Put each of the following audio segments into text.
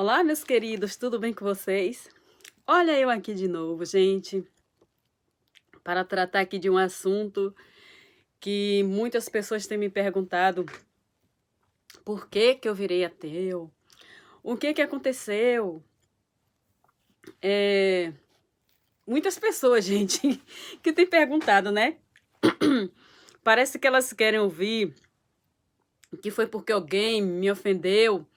Olá, meus queridos, tudo bem com vocês? Olha eu aqui de novo, gente, para tratar aqui de um assunto que muitas pessoas têm me perguntado: por que que eu virei ateu? O que que aconteceu? É, muitas pessoas, gente, que têm perguntado, né? Parece que elas querem ouvir que foi porque alguém me ofendeu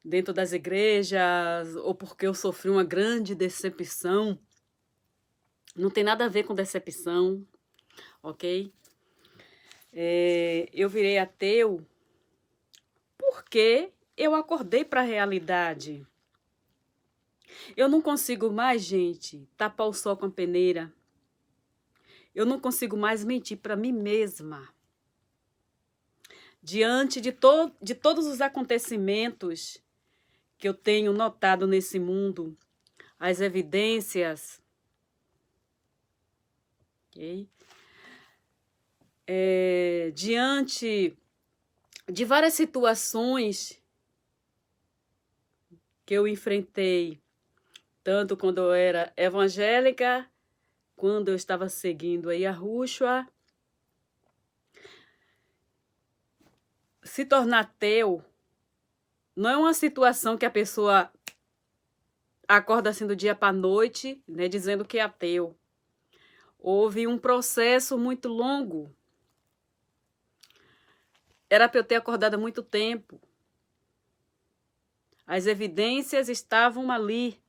dentro das igrejas ou porque eu sofri uma grande decepção. Não tem nada a ver com decepção, ok? Eu virei ateu porque eu acordei para a realidade. Eu não consigo mais, gente, tapar o sol com a peneira. Eu não consigo mais mentir para mim mesma. Diante de todos os acontecimentos que eu tenho notado nesse mundo, as evidências, ok? Diante de várias situações que eu enfrentei, tanto quando eu era evangélica, quando eu estava seguindo aí a Rúshua, se tornar ateu não é uma situação que a pessoa acorda assim do dia para a noite, né, dizendo que é ateu. Houve um processo muito longo. Era para eu ter acordado há muito tempo. As evidências estavam ali,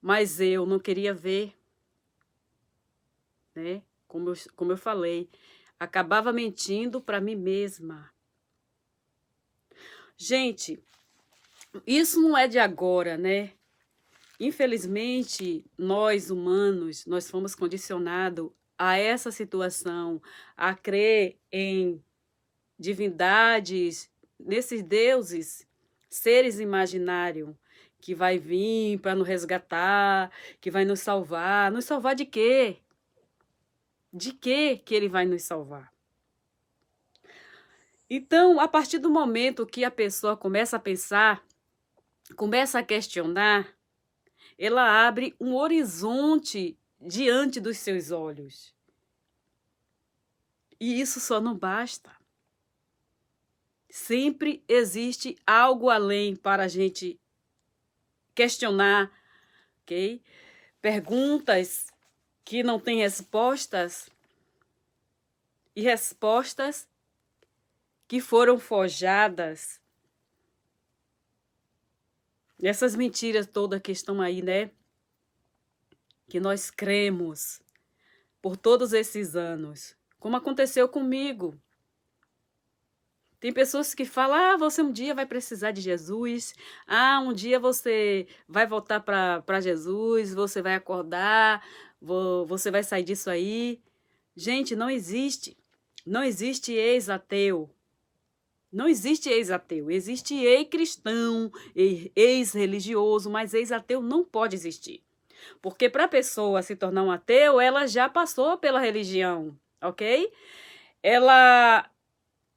mas eu não queria ver, né? Como eu falei, acabava mentindo para mim mesma. Gente, isso não é de agora, né? Infelizmente, nós humanos, nós fomos condicionados a essa situação, a crer em divindades, nesses deuses, seres imaginários, que vai vir para nos resgatar, que vai nos salvar. Nos salvar de quê? De quê que ele vai nos salvar? Então, a partir do momento que a pessoa começa a pensar, começa a questionar, ela abre um horizonte diante dos seus olhos. E isso só não basta. Sempre existe algo além para a gente questionar, ok? Perguntas que não têm respostas e respostas que foram forjadas. Essas mentiras todas que estão aí, né? Que nós cremos por todos esses anos, como aconteceu comigo. Tem pessoas que falam, você um dia vai precisar de Jesus, um dia você vai voltar para Jesus, você vai acordar, você vai sair disso aí. Gente, não existe. Não existe ex-ateu. Não existe ex-ateu. Existe ex-cristão, ex-religioso, mas ex-ateu não pode existir. Porque para a pessoa se tornar um ateu, ela já passou pela religião, ok? Ela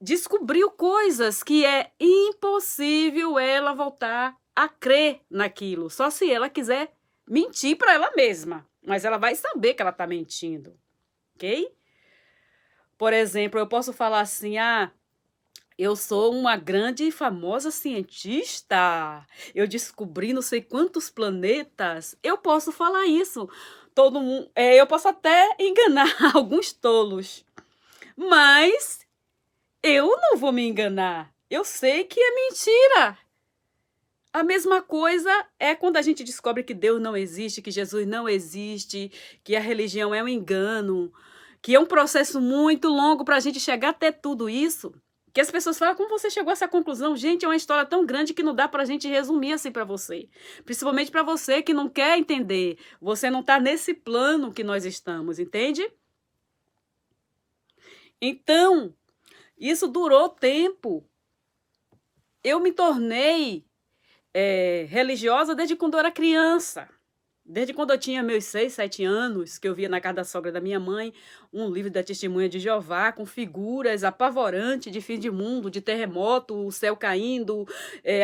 descobriu coisas que é impossível ela voltar a crer naquilo, só se ela quiser mentir para ela mesma, mas ela vai saber que ela está mentindo, ok? Por exemplo, eu posso falar assim, eu sou uma grande e famosa cientista, eu descobri não sei quantos planetas, eu posso falar isso, todo mundo, eu posso até enganar alguns tolos, mas eu não vou me enganar. Eu sei que é mentira. A mesma coisa é quando a gente descobre que Deus não existe, que Jesus não existe, que a religião é um engano, que é um processo muito longo para a gente chegar até tudo isso. Que as pessoas falam, como você chegou a essa conclusão? Gente, é uma história tão grande que não dá para a gente resumir assim para você. Principalmente para você que não quer entender. Você não está nesse plano que nós estamos, entende? Então, isso durou tempo. Eu me tornei religiosa desde quando eu era criança. Desde quando eu tinha meus 6, 7 anos, que eu via na casa da sogra da minha mãe um livro da Testemunha de Jeová com figuras apavorantes de fim de mundo, de terremoto, o céu caindo,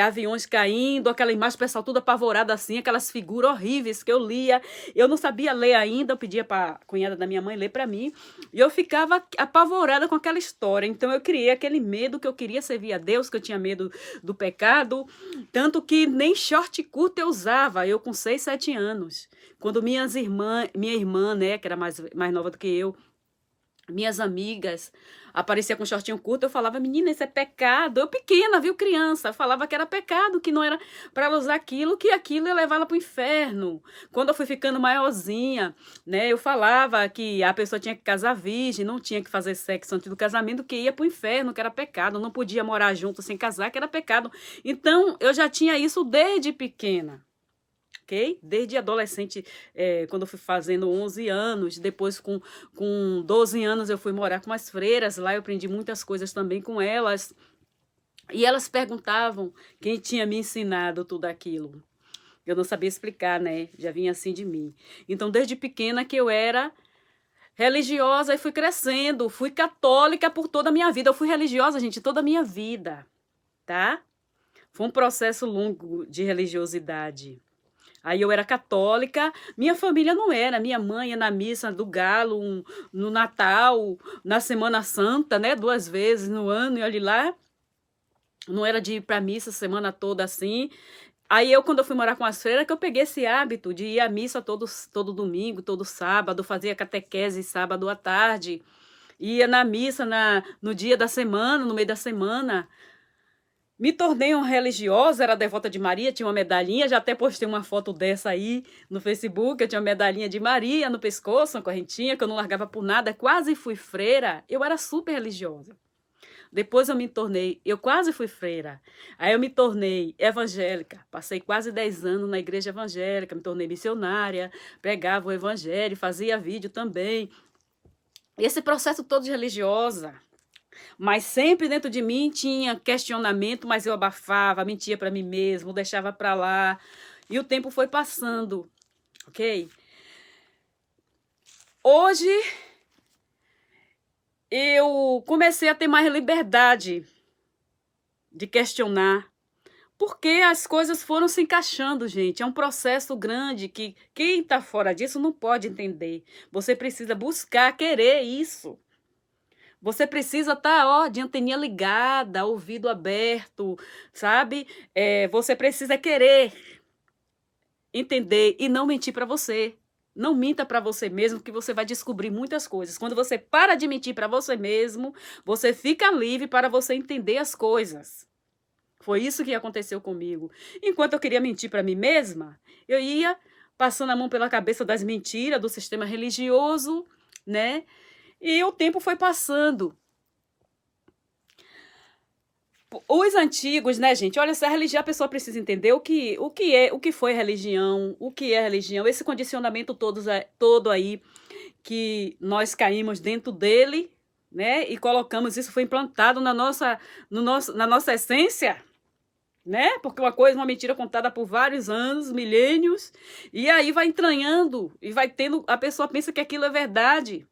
aviões caindo, aquela imagem, o pessoal tudo apavorado assim, aquelas figuras horríveis que eu lia. Eu não sabia ler ainda, eu pedia para a cunhada da minha mãe ler para mim, e eu ficava apavorada com aquela história. Então eu criei aquele medo que eu queria servir a Deus, que eu tinha medo do pecado, tanto que nem short curto eu usava, eu com 6, 7 anos. Quando minha irmã, né, que era mais nova do que eu, minhas amigas, aparecia com shortinho curto, eu falava, menina, isso é pecado. Eu pequena, viu, criança, eu falava que era pecado, que não era para ela usar aquilo, que aquilo ia levar ela para o inferno. Quando eu fui ficando maiorzinha, né, eu falava que a pessoa tinha que casar virgem, não tinha que fazer sexo antes do casamento, que ia para o inferno, que era pecado, não podia morar junto sem casar, que era pecado. Então, eu já tinha isso desde pequena. Okay? Desde adolescente, quando eu fui fazendo 11 anos, depois com 12 anos eu fui morar com as freiras, lá eu aprendi muitas coisas também com elas, e elas perguntavam quem tinha me ensinado tudo aquilo. Eu não sabia explicar, né? Já vinha assim de mim. Então, desde pequena que eu era religiosa e fui crescendo, fui católica por toda a minha vida. Eu fui religiosa, gente, toda a minha vida, tá? Foi um processo longo de religiosidade. Aí eu era católica, minha família não era, minha mãe ia na missa do Galo, no Natal, na Semana Santa, né, 2 vezes no ano, e olha lá, não era de ir para missa a semana toda assim. Aí quando eu fui morar com as freiras, que eu peguei esse hábito de ir à missa todo domingo, todo sábado, fazia catequese sábado à tarde, ia na missa no dia da semana, no meio da semana. Me tornei uma religiosa, era devota de Maria, tinha uma medalhinha, já até postei uma foto dessa aí no Facebook, eu tinha uma medalhinha de Maria no pescoço, uma correntinha, que eu não largava por nada, quase fui freira, eu era super religiosa. Depois eu quase fui freira, aí eu me tornei evangélica, passei quase 10 anos na igreja evangélica, me tornei missionária, pregava o evangelho, fazia vídeo também. Esse processo todo de religiosa. Mas sempre dentro de mim tinha questionamento, mas eu abafava, mentia para mim mesmo, deixava para lá. E o tempo foi passando, ok? Hoje, eu comecei a ter mais liberdade de questionar, porque as coisas foram se encaixando, gente. É um processo grande que quem está fora disso não pode entender. Você precisa buscar, querer isso. Você precisa estar, de anteninha ligada, ouvido aberto, sabe? Você precisa querer entender e não mentir para você. Não minta para você mesmo, que você vai descobrir muitas coisas. Quando você para de mentir para você mesmo, você fica livre para você entender as coisas. Foi isso que aconteceu comigo. Enquanto eu queria mentir para mim mesma, eu ia passando a mão pela cabeça das mentiras do sistema religioso, né? E o tempo foi passando. Os antigos, né, gente? Olha, essa religião, a pessoa precisa entender o que foi religião, o que é religião, esse condicionamento todo aí que nós caímos dentro dele, né? E colocamos, isso foi implantado na nossa essência, né? Porque uma mentira contada por vários anos, milênios, e aí vai entranhando e vai tendo, a pessoa pensa que aquilo é verdade.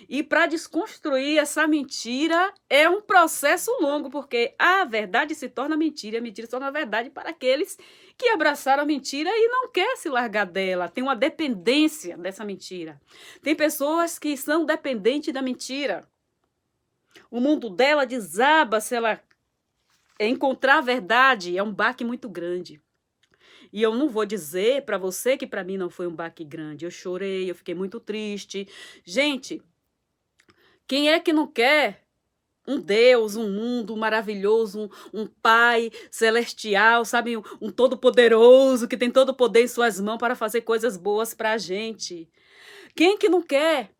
E para desconstruir essa mentira é um processo longo, porque a verdade se torna mentira, e a mentira se torna verdade para aqueles que abraçaram a mentira e não quer se largar dela, tem uma dependência dessa mentira. Tem pessoas que são dependentes da mentira. O mundo dela desaba se ela encontrar a verdade, é um baque muito grande. E eu não vou dizer para você que para mim não foi um baque grande. Eu chorei, eu fiquei muito triste. Gente, quem é que não quer um Deus, um mundo maravilhoso, um Pai celestial, sabe? Um todo-poderoso que tem todo o poder em suas mãos para fazer coisas boas para a gente. Quem que não quer?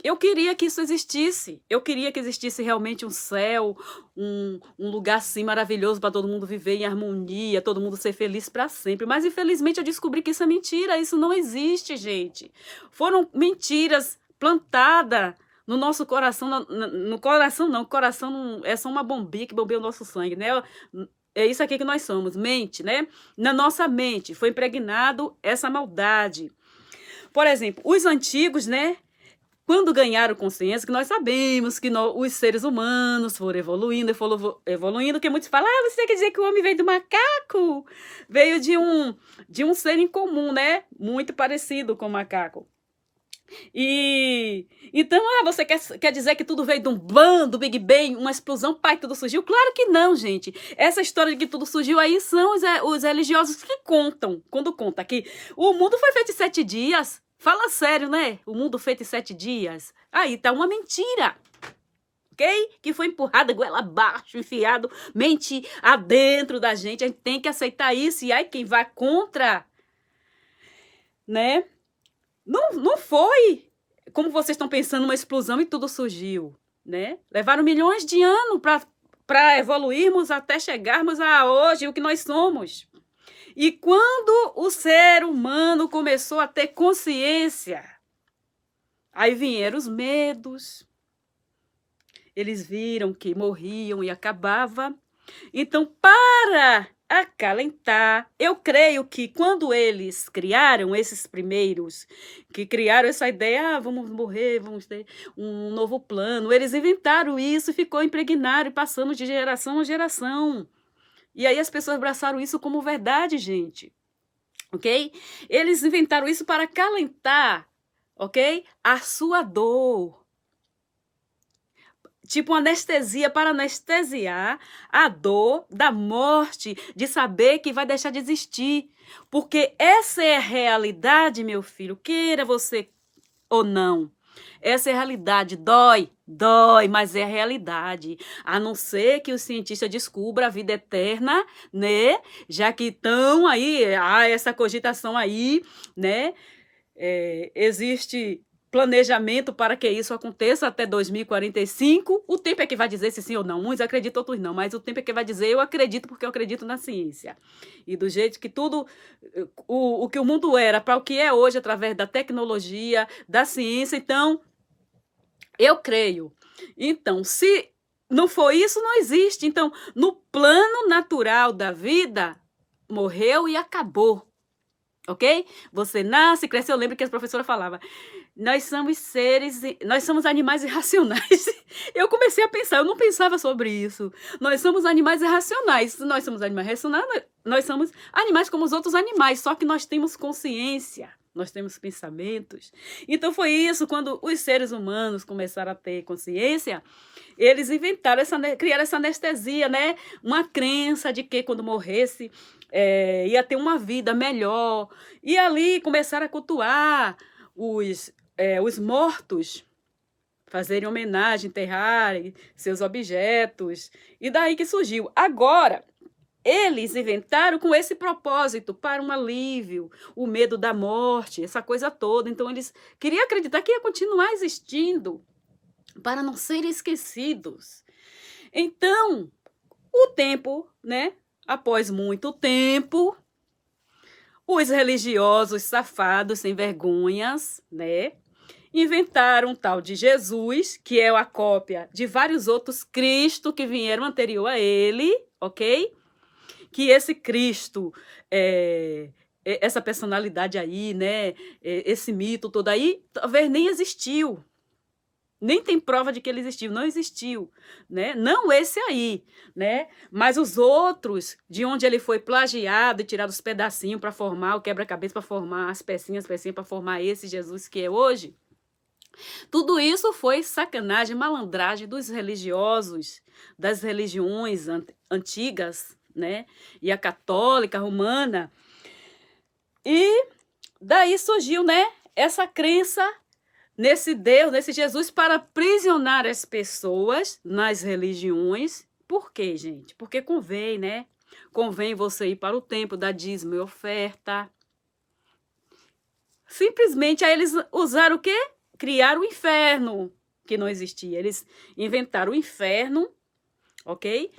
Eu queria que isso existisse. Eu queria que existisse realmente um céu, um lugar assim maravilhoso para todo mundo viver em harmonia, todo mundo ser feliz para sempre. Mas infelizmente eu descobri que isso é mentira, isso não existe, gente. Foram mentiras plantadas no nosso coração, no coração não, o coração não, é só uma bombinha que bombeia o nosso sangue, né? É isso aqui que nós somos, mente, né? Na nossa mente foi impregnado essa maldade. Por exemplo, os antigos, né? Quando ganharam consciência, que nós sabemos que os seres humanos foram evoluindo, que muitos falam, você quer dizer que o homem veio do macaco? Veio de um ser incomum, né? Muito parecido com o macaco. E então, você quer dizer que tudo veio de um bang, do Big Bang, uma explosão, pai, tudo surgiu? Claro que não, gente. Essa história de que tudo surgiu aí são os religiosos que contam, quando conta que o mundo foi feito em 7 dias. Fala sério, né? O mundo feito em 7 dias. Aí tá uma mentira. Ok? Que foi empurrada goela abaixo, enfiado, mente adentro da gente. A gente tem que aceitar isso. E aí quem vai contra, né? Não foi, como vocês estão pensando, uma explosão e tudo surgiu, né? Levaram milhões de anos para evoluirmos até chegarmos a hoje, o que nós somos. E quando o ser humano começou a ter consciência, aí vieram os medos. Eles viram que morriam e acabava. Então, para acalentar, eu creio que quando eles criaram esses primeiros, que criaram essa ideia, vamos morrer, vamos ter um novo plano, eles inventaram isso e ficou impregnado e passando de geração a geração. E aí as pessoas abraçaram isso como verdade, gente. Ok? Eles inventaram isso para acalentar, ok? A sua dor. Tipo uma anestesia para anestesiar a dor da morte, de saber que vai deixar de existir. Porque essa é a realidade, meu filho, queira você ou não. Essa é a realidade. Dói, mas é a realidade. A não ser que o cientista descubra a vida eterna, né? Já que estão aí, essa cogitação aí, né? Existe planejamento para que isso aconteça até 2045. O tempo é que vai dizer se sim ou não. Uns acreditam, outros não. Mas o tempo é que vai dizer, eu acredito porque eu acredito na ciência. E do jeito que tudo, o que o mundo era para o que é hoje, através da tecnologia, da ciência, então, eu creio. Então, se não for isso, não existe. Então, no plano natural da vida, morreu e acabou. Ok? Você nasce, cresce. Eu lembro que a professora falava, nós somos animais irracionais. Eu comecei a pensar, eu não pensava sobre isso. Nós somos animais irracionais. Nós somos animais racionais, nós somos animais como os outros animais, só que nós temos consciência, nós temos pensamentos. Então foi isso, quando os seres humanos começaram a ter consciência, eles inventaram, criaram essa anestesia, né? Uma crença de que quando morresse, ia ter uma vida melhor. E ali começaram a cultuar os mortos, fazerem homenagem, enterrarem seus objetos. E daí que surgiu. Agora, eles inventaram com esse propósito, para um alívio, o medo da morte, essa coisa toda. Então, eles queriam acreditar que ia continuar existindo, para não serem esquecidos. Então, o tempo, né? Após muito tempo, os religiosos safados, sem vergonhas, né? Inventaram um tal de Jesus, que é a cópia de vários outros Cristo que vieram anterior a ele, ok? Que esse Cristo, essa personalidade aí, né? Esse mito todo aí, talvez nem existiu. Nem tem prova de que ele existiu, não existiu, né? Não esse aí, né? Mas os outros, de onde ele foi plagiado e tirado os pedacinhos para formar o quebra-cabeça, para formar as pecinhas para formar esse Jesus que é hoje. Tudo isso foi sacanagem, malandragem dos religiosos, das religiões antigas, né? E a católica, a romana. E daí surgiu, né? Essa crença nesse Deus, nesse Jesus, para aprisionar as pessoas nas religiões. Por quê, gente? Porque convém, né? Convém você ir para o templo, dar dízimo e oferta. Simplesmente aí eles usaram o quê? Criaram o inferno, que não existia. Eles inventaram o inferno, ok?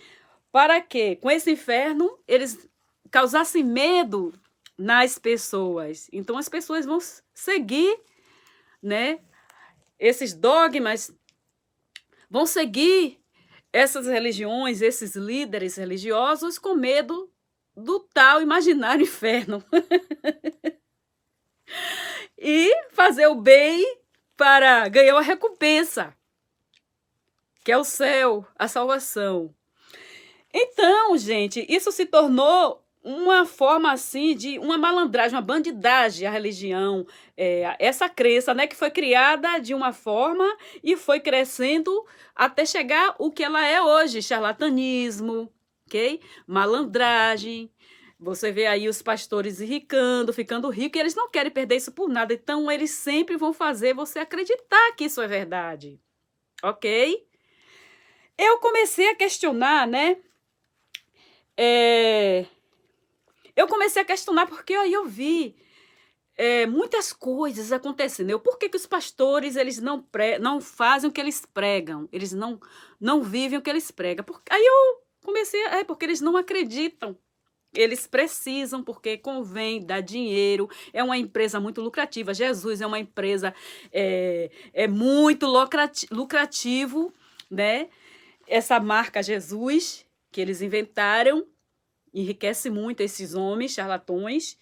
Para que, com esse inferno, eles causassem medo nas pessoas. Então, as pessoas vão seguir, né? Esses dogmas, vão seguir essas religiões, esses líderes religiosos com medo do tal imaginário inferno. e fazer o bem para ganhar uma recompensa, que é o céu, a salvação. Então, gente, isso se tornou uma forma assim de uma malandragem, uma bandidagem, a religião, essa crença, né, que foi criada de uma forma e foi crescendo até chegar o que ela é hoje, charlatanismo, ok? Malandragem. Você vê aí os pastores enricando, ficando ricos, e eles não querem perder isso por nada, então eles sempre vão fazer você acreditar que isso é verdade, ok? Eu comecei a questionar, né? Eu comecei a questionar porque aí eu vi muitas coisas acontecendo. Por que os pastores eles não fazem o que eles pregam? Eles não vivem o que eles pregam. Aí eu comecei, porque eles não acreditam. Eles precisam, porque convém dar dinheiro. É uma empresa muito lucrativa. Jesus é uma empresa muito lucrativo, né? Essa marca Jesus que eles inventaram enriquece muito esses homens charlatões.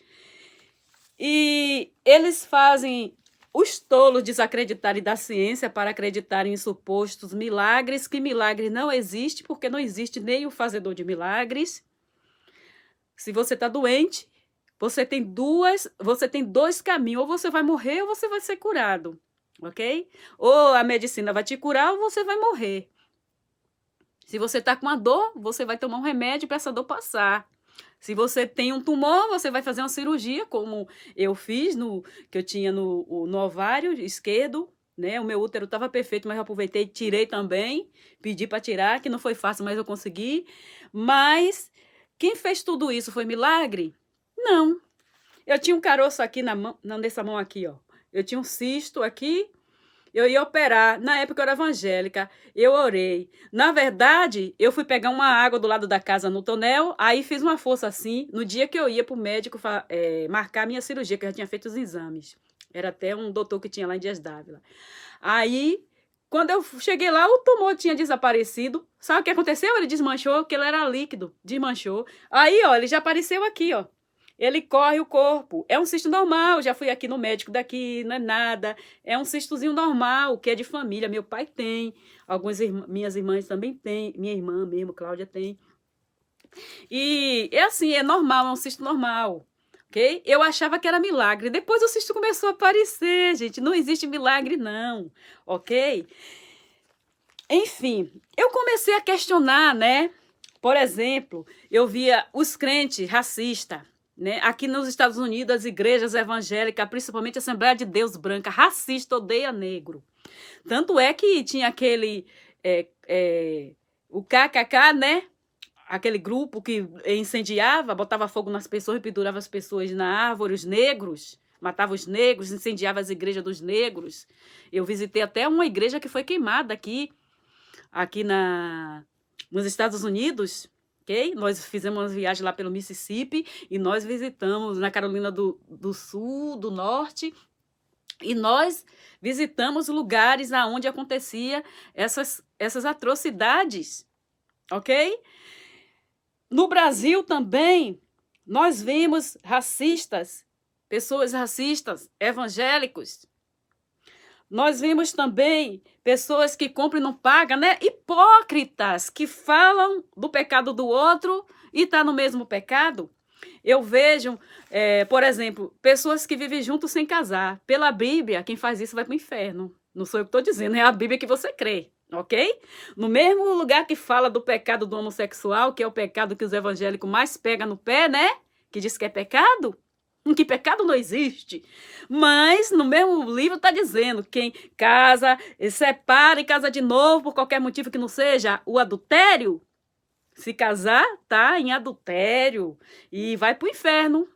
E eles fazem os tolos desacreditarem da ciência para acreditarem em supostos milagres, que milagre não existe, porque não existe nem o fazedor de milagres. Se você está doente, você tem dois caminhos, ou você vai morrer ou você vai ser curado, ok? Ou a medicina vai te curar ou você vai morrer. Se você está com uma dor, você vai tomar um remédio para essa dor passar. Se você tem um tumor, você vai fazer uma cirurgia, como eu fiz, que eu tinha no ovário esquerdo, né? O meu útero estava perfeito, mas eu aproveitei e tirei também. Pedi para tirar, que não foi fácil, mas eu consegui. Mas quem fez tudo isso foi milagre? Não. Eu tinha um caroço aqui nessa mão aqui, ó. Eu tinha um cisto aqui. Eu ia operar. Na época eu era evangélica. Eu orei. Na verdade, eu fui pegar uma água do lado da casa no tonel. Aí fiz uma força assim. No dia que eu ia para o médico marcar a minha cirurgia, que eu já tinha feito os exames. Era até um doutor que tinha lá em Dias Dávila. Aí, quando eu cheguei lá, o tumor tinha desaparecido. Sabe o que aconteceu? Ele desmanchou, porque ele era líquido. Desmanchou. Aí, ó, ele já apareceu aqui, ó. Ele corre o corpo. É um cisto normal. Já fui aqui no médico daqui, não é nada. É um cistozinho normal, que é de família. Meu pai tem. Minhas irmãs também têm. Minha irmã mesmo, Cláudia, tem. E é assim, é normal, é um cisto normal. Ok? Eu achava que era milagre. Depois o cisto começou a aparecer, gente. Não existe milagre, não. Ok? Enfim, eu comecei a questionar, né? Por exemplo, eu via os crentes racistas. Né? Aqui nos Estados Unidos, as igrejas evangélicas, principalmente a Assembleia de Deus branca, racista, odeia negro. Tanto é que tinha aquele, o KKK, né? Aquele grupo que incendiava, botava fogo nas pessoas e pendurava as pessoas na árvore, os negros, matava os negros, incendiava as igrejas dos negros. Eu visitei até uma igreja que foi queimada aqui nos Estados Unidos. Okay? Nós fizemos uma viagem lá pelo Mississippi e nós visitamos na Carolina do Sul, do Norte, e nós visitamos lugares onde acontecia essas atrocidades, ok? No Brasil também, nós vimos pessoas racistas, evangélicos. Nós vimos também pessoas que compram e não pagam, né? Hipócritas, que falam do pecado do outro e estão no mesmo pecado. Eu vejo, por exemplo, pessoas que vivem juntos sem casar. Pela Bíblia, quem faz isso vai para o inferno. Não sou eu que estou dizendo, é a Bíblia que você crê, ok? No mesmo lugar que fala do pecado do homossexual, que é o pecado que os evangélicos mais pegam no pé, né? Que diz que é pecado. Que pecado não existe. Mas no mesmo livro está dizendo, quem casa, separa e casa de novo por qualquer motivo que não seja o adultério, se casar, tá em adultério e vai para o inferno.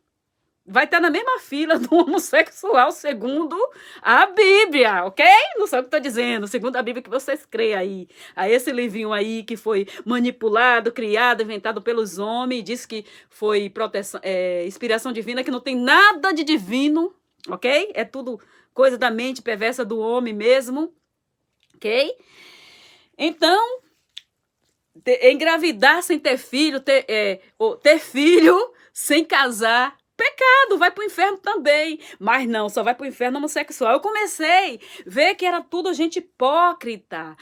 Vai estar na mesma fila do homossexual, segundo a Bíblia, ok? Não sei o que estou dizendo, segundo a Bíblia que vocês creem aí. A esse livrinho aí que foi manipulado, criado, inventado pelos homens, diz que foi inspiração divina, que não tem nada de divino, ok? É tudo coisa da mente perversa do homem mesmo, ok? Então, engravidar sem ter filho, ter filho sem casar, pecado, vai pro inferno também. Mas não, só vai pro inferno homossexual. Eu comecei a ver que era tudo gente hipócrita.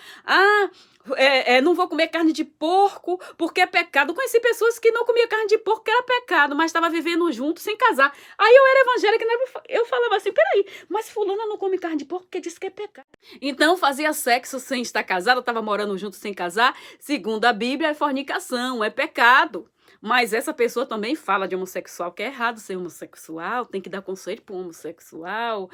Não vou comer carne de porco porque é pecado. Conheci pessoas que não comiam carne de porco porque era pecado, mas estava vivendo junto sem casar. Aí eu era evangélica, né? Eu falava assim, peraí, mas fulana não come carne de porco porque diz que é pecado. Então fazia sexo sem estar casada, estava morando junto sem casar. Segundo a Bíblia, é fornicação, é pecado. Mas essa pessoa também fala de homossexual, que é errado ser homossexual, tem que dar conselho para um homossexual.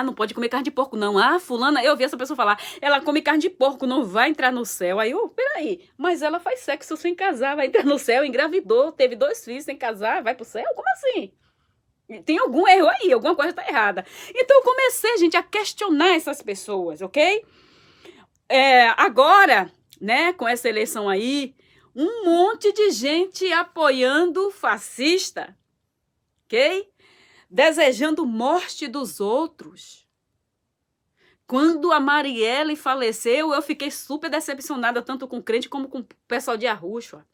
Não pode comer carne de porco, não. Fulana, eu ouvi essa pessoa falar, ela come carne de porco, não vai entrar no céu. Aí peraí, mas ela faz sexo sem casar, vai entrar no céu, engravidou, teve 2 filhos sem casar, vai pro céu? Como assim? Tem algum erro aí, alguma coisa tá errada. Então eu comecei, gente, a questionar essas pessoas, ok? Agora, né, com essa eleição aí, um monte de gente apoiando fascista, ok? Desejando morte dos outros. Quando a Marielle faleceu, eu fiquei super decepcionada, tanto com crente como com o pessoal de Arusha.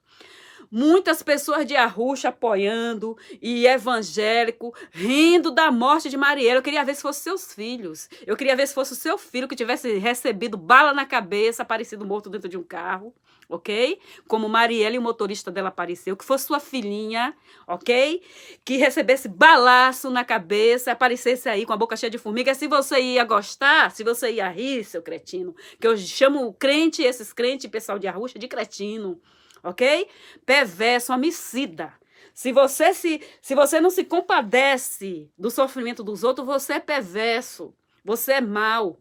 Muitas pessoas de Arusha apoiando e evangélico, rindo da morte de Marielle. Eu queria ver se fossem seus filhos. Eu queria ver se fosse o seu filho que tivesse recebido bala na cabeça, aparecido morto dentro de um carro, ok? Como Marielle, o motorista dela, apareceu. Que fosse sua filhinha, ok? Que recebesse balaço na cabeça, aparecesse aí com a boca cheia de formiga. Se você ia gostar, se você ia rir, seu cretino, que eu chamo crente, esses crentes, pessoal de Arusha, de cretino. Ok? Perverso, homicida. Se você não se compadece do sofrimento dos outros, você é perverso. Você é mau.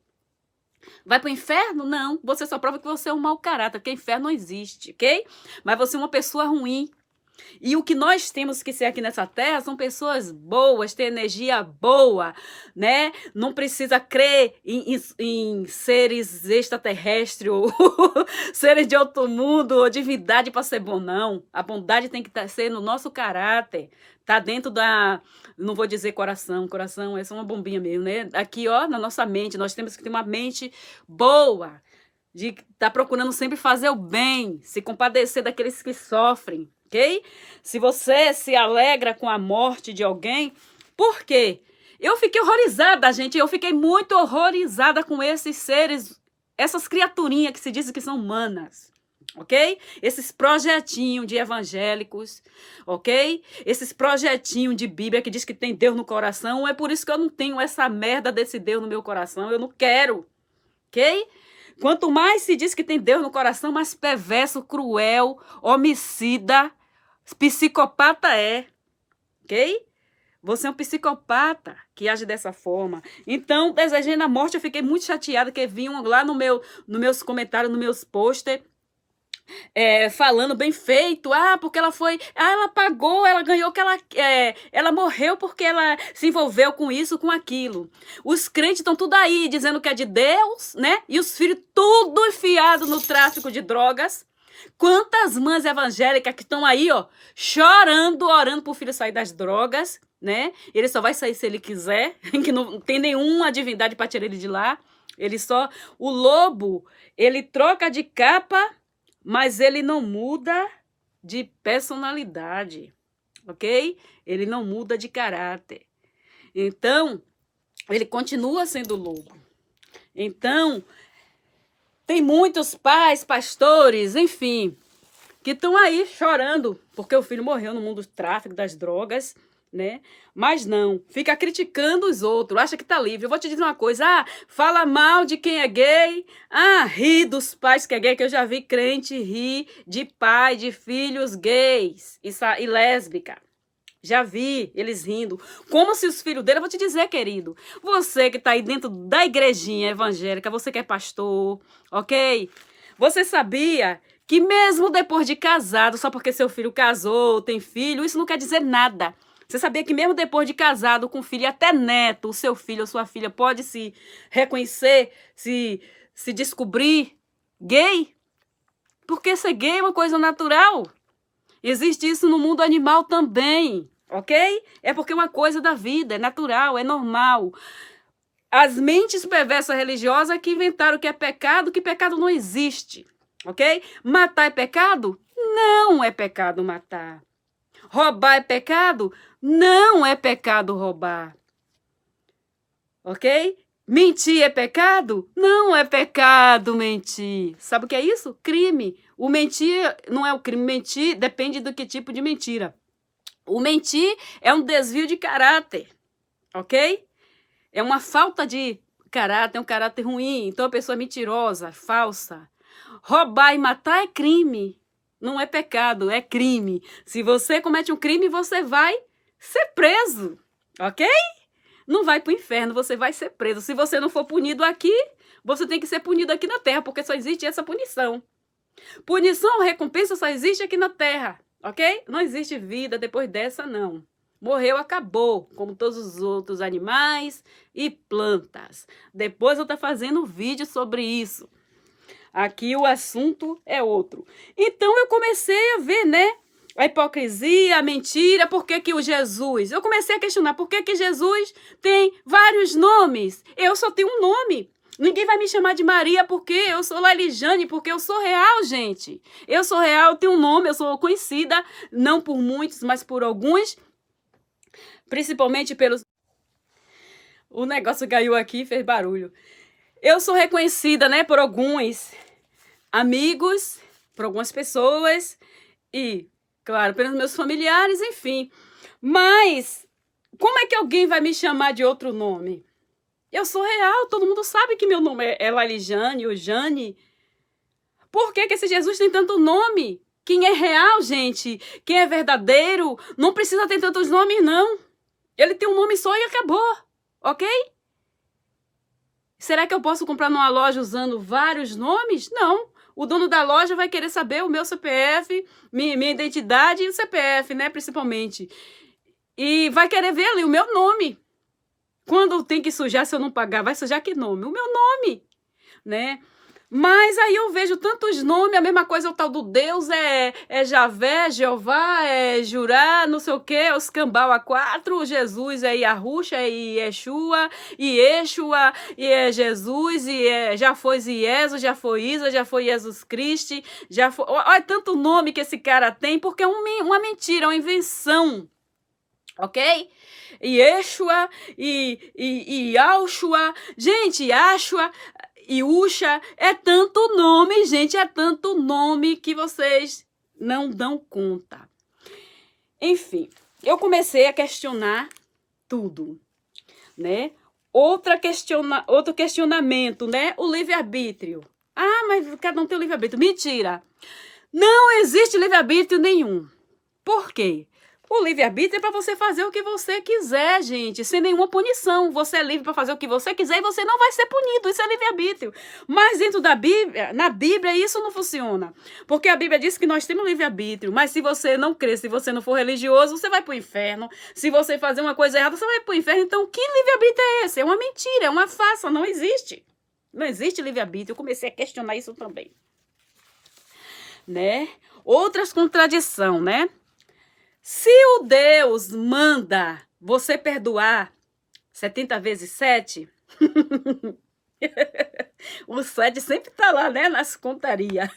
Vai para o inferno? Não. Você só prova que você é um mau caráter, porque inferno não existe, ok? Mas você é uma pessoa ruim. E o que nós temos que ser aqui nessa terra são pessoas boas, ter energia boa, né? Não precisa crer em seres extraterrestres ou seres de outro mundo ou divindade para ser bom, não. A bondade tem que ser no nosso caráter. Tá dentro da... Não vou dizer coração. Coração é só uma bombinha mesmo, né? Aqui, ó, na nossa mente. Nós temos que ter uma mente boa. De estar procurando sempre fazer o bem. Se compadecer daqueles que sofrem. Ok? Se você se alegra com a morte de alguém, por quê? Eu fiquei horrorizada, gente. Eu fiquei muito horrorizada com esses seres, essas criaturinhas que se dizem que são humanas. Ok? Esses projetinhos de evangélicos, ok? Esses projetinhos de Bíblia que diz que tem Deus no coração. É por isso que eu não tenho essa merda desse Deus no meu coração. Eu não quero. Ok? Quanto mais se diz que tem Deus no coração, mais perverso, cruel, homicida, psicopata é. Ok? Você é um psicopata que age dessa forma. Então, desejando a morte, eu fiquei muito chateada que vinham lá nos meus comentários, nos meus posters, falando bem feito, porque ela foi, ela pagou, ela ganhou, que ela morreu porque ela se envolveu com isso, com aquilo. Os crentes estão tudo aí dizendo que é de Deus, né? E os filhos tudo enfiado no tráfico de drogas. Quantas mães evangélicas que estão aí, ó, chorando, orando pro filho sair das drogas, né? Ele só vai sair se ele quiser, que não tem nenhuma divindade para tirar ele de lá. O lobo, ele troca de capa, mas ele não muda de personalidade, ok? Ele não muda de caráter. Então, ele continua sendo lobo. Então, tem muitos pais, pastores, enfim, que estão aí chorando porque o filho morreu no mundo do tráfico, das drogas, né? Mas não, fica criticando os outros, acha que tá livre. Eu vou te dizer uma coisa, fala mal de quem é gay, ri dos pais que é gay, que eu já vi crente rir de pai, de filhos gays e lésbica. Já vi eles rindo, como se os filhos dele... Eu vou te dizer, querido, você que tá aí dentro da igrejinha evangélica, você que é pastor, ok? Você sabia que mesmo depois de casado, só porque seu filho casou, tem filho, isso não quer dizer nada. Você sabia que mesmo depois de casado, com filho e até neto, o seu filho ou sua filha pode se reconhecer, se descobrir gay? Porque ser gay é uma coisa natural. Existe isso no mundo animal também, ok? É porque é uma coisa da vida, é natural, é normal. As mentes perversas religiosas que inventaram que pecado não existe, ok? Matar é pecado? Não é pecado matar. Roubar é pecado? Não é pecado roubar. Ok? Mentir é pecado? Não é pecado mentir. Sabe o que é isso? Crime. O mentir não é o crime. Mentir depende do que tipo de mentira. O mentir é um desvio de caráter. Ok? É uma falta de caráter, é um caráter ruim. Então a pessoa é mentirosa, falsa. Roubar e matar é crime. Não é pecado, é crime. Se você comete um crime, você vai ser preso. Ok? Não vai para o inferno, você vai ser preso. Se você não for punido aqui, você tem que ser punido aqui na terra, porque só existe essa punição. Punição, recompensa só existe aqui na terra, ok? Não existe vida depois dessa, não. Morreu, acabou, como todos os outros animais e plantas. Depois eu estou fazendo um vídeo sobre isso. Aqui o assunto é outro. Então eu comecei a ver, né? A hipocrisia, a mentira, por que o Jesus? Eu comecei a questionar por que Jesus tem vários nomes. Eu só tenho um nome. Ninguém vai me chamar de Maria porque eu sou Lalijane, porque eu sou real, gente. Eu sou real, eu tenho um nome, eu sou conhecida, não por muitos, mas por alguns. Principalmente pelos... O negócio caiu aqui e fez barulho. Eu sou reconhecida, né, por alguns amigos, por algumas pessoas e... claro, pelos meus familiares, enfim. Mas, como é que alguém vai me chamar de outro nome? Eu sou real, todo mundo sabe que meu nome é Lalijane ou Jane. Por que esse Jesus tem tanto nome? Quem é real, gente, quem é verdadeiro, não precisa ter tantos nomes, não. Ele tem um nome só e acabou, ok? Será que eu posso comprar numa loja usando vários nomes? Não. O dono da loja vai querer saber o meu CPF, minha identidade e o CPF, né, principalmente. E vai querer ver ali o meu nome. Quando tem que sujar, se eu não pagar, vai sujar que nome? O meu nome, né? Mas aí eu vejo tantos nomes, a mesma coisa, o tal do Deus é Javé, Jeová, é Jurá, não sei o quê, os cambau a quatro, Jesus é Yahusha, é Yeshua, Yeshua, e é Jesus, e já foi Jesus, já foi Isa, já foi Jesus Cristo, já foi... Olha tanto nome que esse cara tem, porque é uma mentira, uma invenção, ok? Yeshua, e Yahshua, gente, Yahshua... Yusha, é tanto nome, gente, é tanto nome que vocês não dão conta. Enfim, eu comecei a questionar tudo, né? Outro questionamento, né? O livre-arbítrio. Ah, mas cada um tem o livre-arbítrio. Mentira! Não existe livre-arbítrio nenhum. Por quê? O livre-arbítrio é para você fazer o que você quiser, gente, sem nenhuma punição. Você é livre para fazer o que você quiser e você não vai ser punido. Isso é livre-arbítrio. Mas dentro da Bíblia, na Bíblia, isso não funciona. Porque a Bíblia diz que nós temos livre-arbítrio, mas se você não crer, se você não for religioso, você vai para o inferno. Se você fazer uma coisa errada, você vai para o inferno. Então, que livre-arbítrio é esse? É uma mentira, é uma farsa, não existe. Não existe livre-arbítrio. Eu comecei a questionar isso também. Né? Outras contradições, né? Se o Deus manda você perdoar 70 vezes 7, o 7 sempre tá lá, né, nas contarias.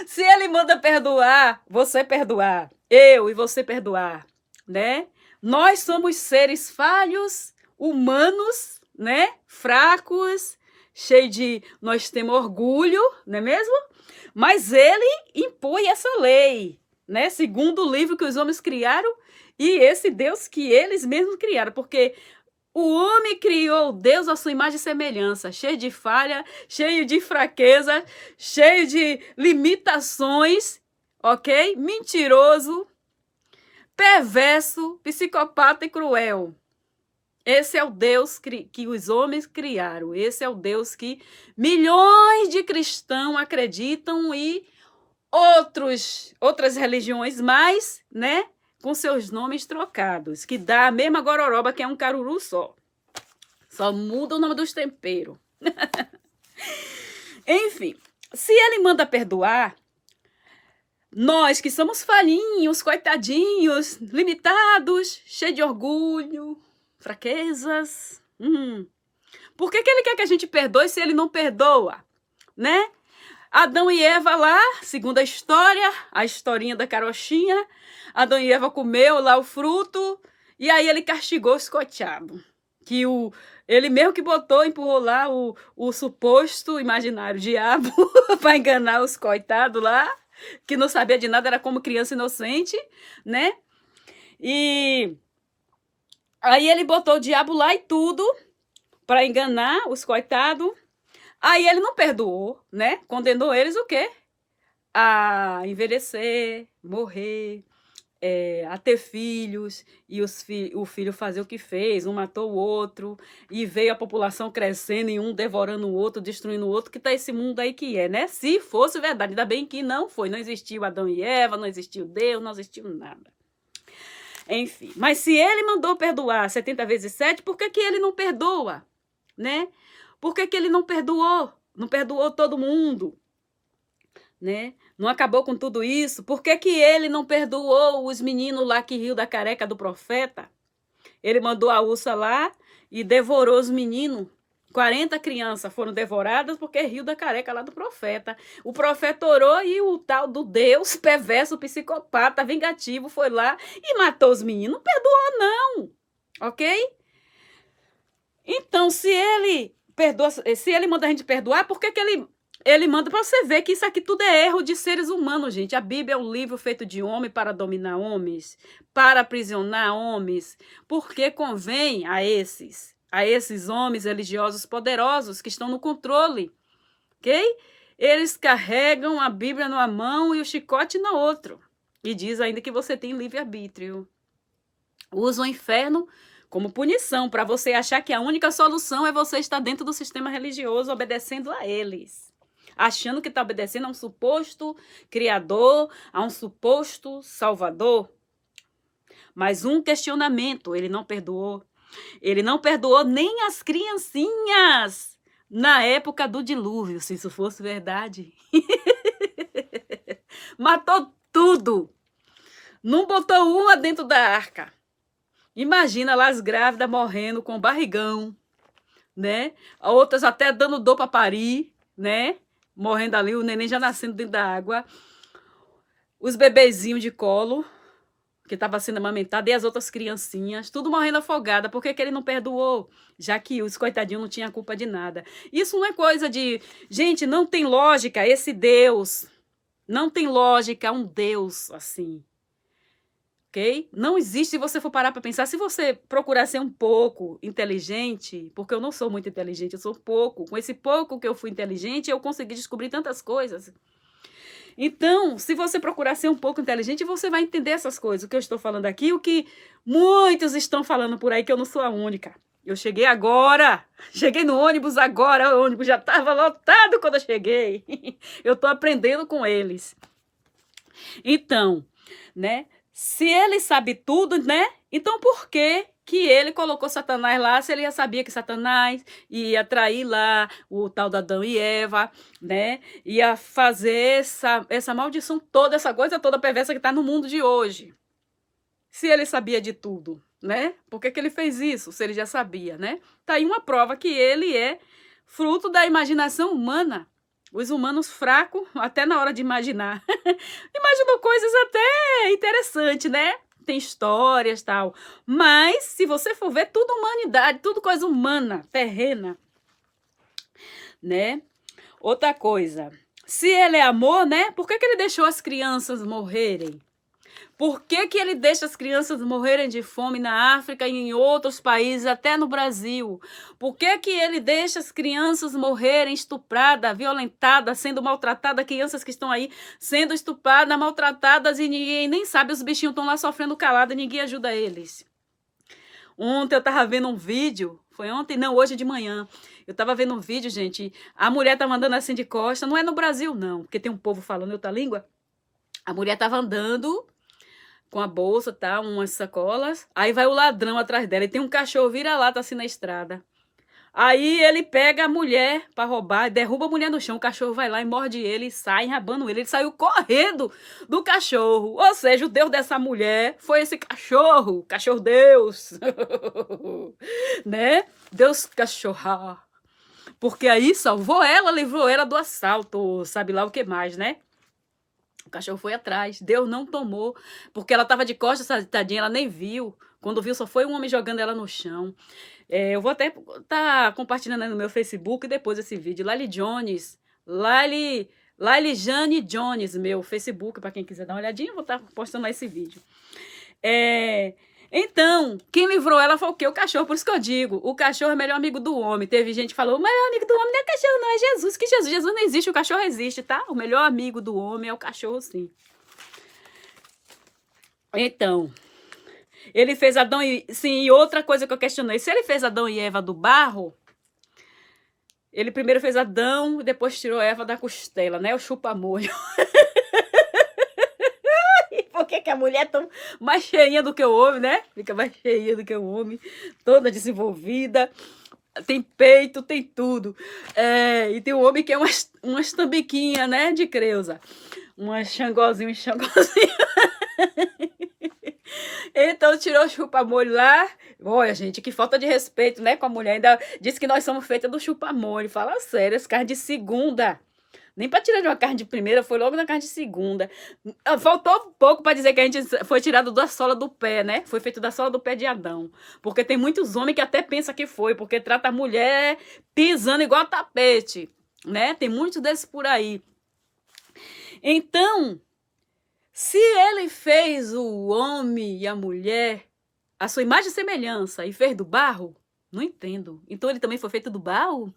Se ele manda perdoar, você perdoar, eu e você perdoar, né? Nós somos seres falhos, humanos, né? Fracos, cheios de... Nós temos orgulho, não é mesmo? Mas ele impõe essa lei, né? Segundo o livro que os homens criaram e esse Deus que eles mesmos criaram, porque o homem criou Deus à sua imagem e semelhança, cheio de falha, cheio de fraqueza, cheio de limitações, ok? Mentiroso, perverso, psicopata e cruel. Esse é o Deus que os homens criaram. Esse é o Deus que milhões de cristãos acreditam e outras religiões mais, né, com seus nomes trocados, que dá a mesma gororoba, que é um caruru só. Só muda o nome dos temperos. Enfim, se ele manda perdoar, nós que somos falhinhos, coitadinhos, limitados, cheios de orgulho, fraquezas, por que ele quer que a gente perdoe se ele não perdoa, né? Adão e Eva lá, segundo a história, a historinha da carochinha, Adão e Eva comeu lá o fruto, e aí ele castigou os coitados. Que ele mesmo que botou, empurrou lá o suposto imaginário diabo para enganar os coitados lá, que não sabia de nada, era como criança inocente, né? E aí ele botou o diabo lá e tudo para enganar os coitados. Aí ele não perdoou, né? Condenou eles o quê? A envelhecer, morrer, a ter filhos, e o filho fazer o que fez, um matou o outro, e veio a população crescendo e um devorando o outro, destruindo o outro, que tá esse mundo aí que é, né? Se fosse verdade, ainda bem que não foi, não existiu Adão e Eva, não existiu Deus, não existiu nada. Enfim, mas se ele mandou perdoar 70 vezes 7, por que ele não perdoa, né? Por que ele não perdoou? Não perdoou todo mundo, né? Não acabou com tudo isso? Por que ele não perdoou os meninos lá que riu da careca do profeta? Ele mandou a ursa lá e devorou os meninos. 40 crianças foram devoradas porque riu da careca lá do profeta. O profeta orou e o tal do Deus perverso, psicopata, vingativo, foi lá e matou os meninos. Não perdoou, não. Ok? Então, se ele manda a gente perdoar, por que ele manda para você ver que isso aqui tudo é erro de seres humanos, gente. A Bíblia é um livro feito de homem para dominar homens, para aprisionar homens, porque convém a esses homens religiosos poderosos que estão no controle, ok? Eles carregam a Bíblia numa mão e o chicote na outra. E diz ainda que você tem livre-arbítrio. Usa o inferno como punição, para você achar que a única solução é você estar dentro do sistema religioso, obedecendo a eles. Achando que está obedecendo a um suposto criador, a um suposto salvador. Mas um questionamento, ele não perdoou. Ele não perdoou nem as criancinhas na época do dilúvio, se isso fosse verdade. Matou tudo. Não botou uma dentro da arca. Imagina lá as grávidas morrendo com barrigão, né? Outras até dando dor para parir, né? Morrendo ali, o neném já nascendo dentro da água. Os bebezinhos de colo, que estava sendo amamentado, e as outras criancinhas, tudo morrendo afogada. Por que ele não perdoou? Já que os coitadinhos não tinham culpa de nada. Isso não é coisa de... Gente, não tem lógica esse Deus. Não tem lógica um Deus assim. Ok? Não existe, se você for parar para pensar, se você procurar ser um pouco inteligente, porque eu não sou muito inteligente, eu sou pouco. Com esse pouco que eu fui inteligente, eu consegui descobrir tantas coisas. Então, se você procurar ser um pouco inteligente, você vai entender essas coisas. O que eu estou falando aqui, o que muitos estão falando por aí, que eu não sou a única. Eu cheguei agora, cheguei no ônibus agora, o ônibus já estava lotado quando eu cheguei. Eu estou aprendendo com eles. Então, né? Se ele sabe tudo, né? Então por que ele colocou Satanás lá, se ele já sabia que Satanás ia trair lá o tal de Adão e Eva, né? Ia fazer essa maldição toda, essa coisa toda perversa que está no mundo de hoje. Se ele sabia de tudo, né? Por que ele fez isso, se ele já sabia, né? Tá aí uma prova que ele é fruto da imaginação humana. Os humanos fracos, até na hora de imaginar. Imaginam coisas até interessantes, né? Tem histórias e tal. Mas, se você for ver, tudo humanidade, tudo coisa humana, terrena. Né? Outra coisa. Se ele é amor, né? Por que ele deixou as crianças morrerem? Por que ele deixa as crianças morrerem de fome na África e em outros países, até no Brasil? Por que ele deixa as crianças morrerem estupradas, violentadas, sendo maltratadas, crianças que estão aí sendo estupradas, maltratadas e ninguém nem sabe, os bichinhos estão lá sofrendo calado e ninguém ajuda eles? Ontem eu estava vendo um vídeo, foi ontem? Não, hoje de manhã. Eu estava vendo um vídeo, gente, a mulher estava andando assim de costa, não é no Brasil não, porque tem um povo falando outra língua. A mulher estava andando com a bolsa, tá? Umas sacolas. Aí vai o ladrão atrás dela. E tem um cachorro vira-lata assim na estrada. Aí ele pega a mulher para roubar, derruba a mulher no chão. O cachorro vai lá e morde ele e sai enrabando ele. Ele saiu correndo do cachorro. Ou seja, o Deus dessa mulher foi esse cachorro. Cachorro Deus. Né? Deus cachorrar. Porque aí salvou ela, livrou ela do assalto, sabe lá o que mais, né? O cachorro foi atrás, Deus não tomou, porque ela estava de costas, essa tadinha, ela nem viu. Quando viu, só foi um homem jogando ela no chão. Eu vou até estar compartilhando aí no meu Facebook depois esse vídeo. Lali Jones, Lali Jane Jones, meu Facebook, para quem quiser dar uma olhadinha, eu vou estar postando lá esse vídeo. Então, quem livrou ela foi o quê? O cachorro, por isso que eu digo, o cachorro é o melhor amigo do homem. Teve gente que falou, o melhor amigo do homem não é cachorro, não, é Jesus. Que Jesus? Jesus não existe, o cachorro existe, tá? O melhor amigo do homem é o cachorro, sim. Então, ele fez Adão e... Sim, e outra coisa que eu questionei, se ele fez Adão e Eva do barro, ele primeiro fez Adão e depois tirou Eva da costela, né? O chupa-molho. Por que a mulher é tão mais cheinha do que o homem, né? Fica mais cheinha do que o homem, toda desenvolvida, tem peito, tem tudo. E tem o homem que é umas tambiquinhas, né, de Creusa. Umas xangozinho. Então tirou o chupa-molho lá. Olha, gente, que falta de respeito, né, com a mulher. Ainda disse que nós somos feitas do chupa-molho. Fala sério, esse carne de segunda. Nem para tirar de uma carne de primeira, foi logo na carne de segunda. Faltou pouco para dizer que a gente foi tirado da sola do pé, né? Foi feito da sola do pé de Adão. Porque tem muitos homens que até pensam que foi, porque trata a mulher pisando igual tapete, né? Tem muitos desses por aí. Então, se ele fez o homem e a mulher a sua imagem e semelhança e fez do barro, não entendo. Então ele também foi feito do barro?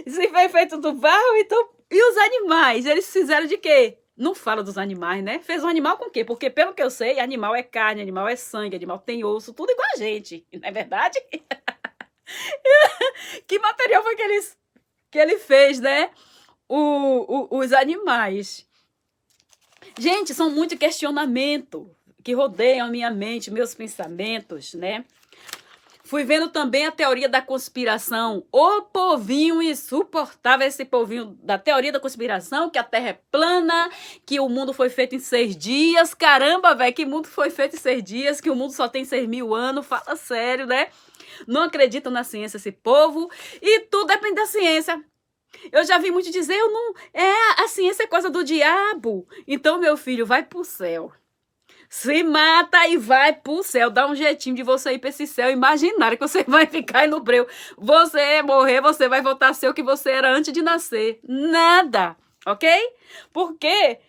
Se foi feito do barro, então... E os animais? Eles fizeram de quê? Não fala dos animais, né? Fez um animal com o quê? Porque, pelo que eu sei, animal é carne, animal é sangue, animal tem osso, tudo igual a gente. Não é verdade? Que material foi que ele fez, né? Os animais. Gente, são muitos questionamentos que rodeiam a minha mente, meus pensamentos, né? Fui vendo também a teoria da conspiração. O povinho insuportável, esse povinho da teoria da conspiração, que a Terra é plana, que o mundo foi feito em 6 dias. Caramba, velho, que mundo foi feito em 6 dias, que o mundo só tem 6.000 anos. Fala sério, né? Não acreditam na ciência esse povo. E tudo depende da ciência. Eu já vi muito dizer, a ciência é coisa do diabo. Então, meu filho, vai pro céu. Se mata e vai pro céu. Dá um jeitinho de você ir pra esse céu imaginário que você vai ficar aí no breu. Você morrer, você vai voltar a ser o que você era antes de nascer. Nada, ok? Porque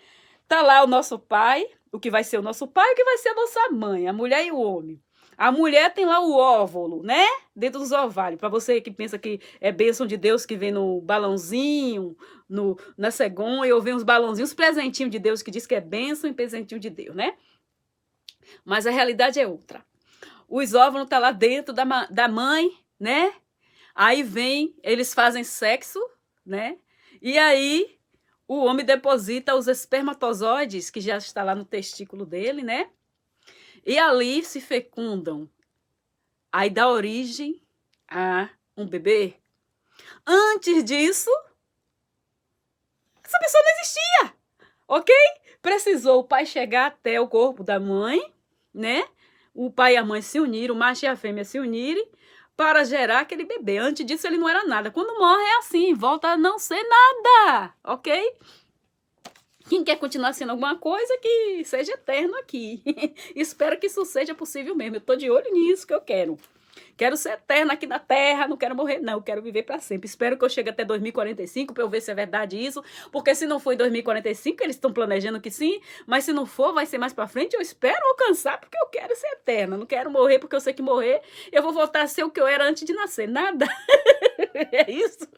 tá lá o nosso pai, o que vai ser o nosso pai e o que vai ser a nossa mãe, a mulher e o homem. A mulher tem lá o óvulo, né? Dentro dos ovários. Para você que pensa que é bênção de Deus que vem no balãozinho, na cegonha, ou vem uns balãozinhos, presentinho de Deus que diz que é bênção e presentinho de Deus, né? Mas a realidade é outra. Os óvulos estão lá dentro da mãe, né? Aí vem, eles fazem sexo, né? E aí o homem deposita os espermatozoides, que já está lá no testículo dele, né? E ali se fecundam. Aí dá origem a um bebê. Antes disso, essa pessoa não existia, ok? Precisou o pai chegar até o corpo da mãe, né? O pai e a mãe se uniram, o macho e a fêmea se unirem para gerar aquele bebê. Antes disso ele não era nada. Quando morre é assim, volta a não ser nada, ok? Quem quer continuar sendo alguma coisa, que seja eterno aqui. Espero que isso seja possível mesmo. Eu tô de olho nisso que eu quero. Quero ser eterna aqui na Terra, não quero morrer, não. Quero viver para sempre. Espero que eu chegue até 2045 para eu ver se é verdade isso. Porque se não for em 2045, eles estão planejando que sim. Mas se não for, vai ser mais para frente. Eu espero alcançar porque eu quero ser eterna. Não quero morrer porque eu sei que morrer eu vou voltar a ser o que eu era antes de nascer. Nada. É isso.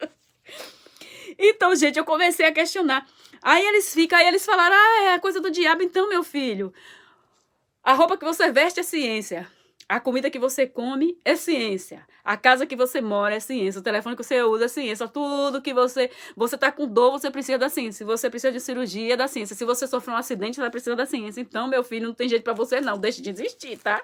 Então, gente, eu comecei a questionar. Aí eles falaram, é coisa do diabo. Então, meu filho, a roupa que você veste é ciência. A comida que você come é ciência. A casa que você mora é ciência. O telefone que você usa é ciência. Tudo que você tá com dor, você precisa da ciência. Se você precisa de cirurgia, é da ciência. Se você sofreu um acidente, você vai precisar da ciência. Então, meu filho, não tem jeito pra você, não. Deixe de desistir, tá?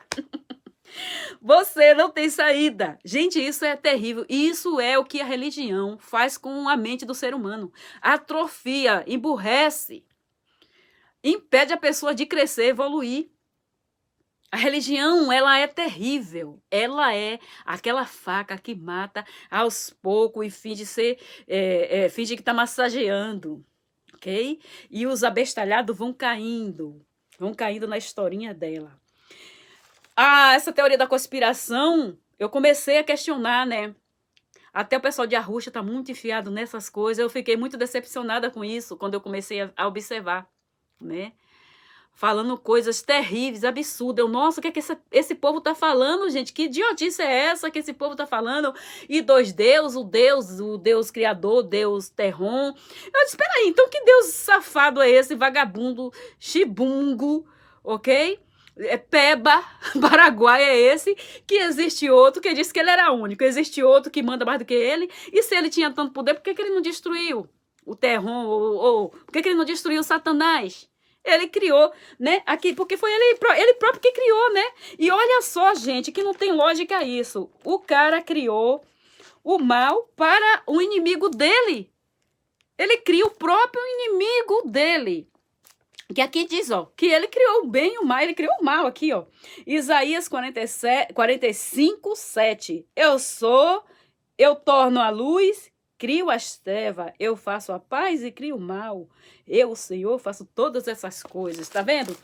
Você não tem saída. Gente, isso é terrível. Isso é o que a religião faz com a mente do ser humano. Atrofia, emburrece, impede a pessoa de crescer, evoluir. A religião, ela é terrível. Ela é aquela faca que mata aos poucos e finge que está massageando, ok? E os abestalhados vão caindo na historinha dela. Essa teoria da conspiração, eu comecei a questionar, né? Até o pessoal de Arusha está muito enfiado nessas coisas. Eu fiquei muito decepcionada com isso quando eu comecei a observar, né? Falando coisas terríveis, absurdas. Nossa, o que é que esse povo está falando, gente? Que idiotice é essa que esse povo está falando? E dois deuses, o Deus criador, Deus Terron. Eu disse, espera aí, então que Deus safado é esse, vagabundo, chibungo, ok? Peba, Paraguai é esse, que existe outro que disse que ele era único, existe outro que manda mais do que ele, e se ele tinha tanto poder, por que ele não destruiu o Terron, por que ele não destruiu o Satanás? Ele criou, né, aqui, porque foi ele próprio que criou, né, e olha só, gente, que não tem lógica isso, o cara criou o mal para o inimigo dele, ele cria o próprio inimigo dele. Que aqui diz, ó, que ele criou o bem e o mal, ele criou o mal aqui, ó. Isaías 45, 7. Eu torno a luz, crio as trevas, eu faço a paz e crio o mal. Eu, o Senhor, faço todas essas coisas, tá vendo?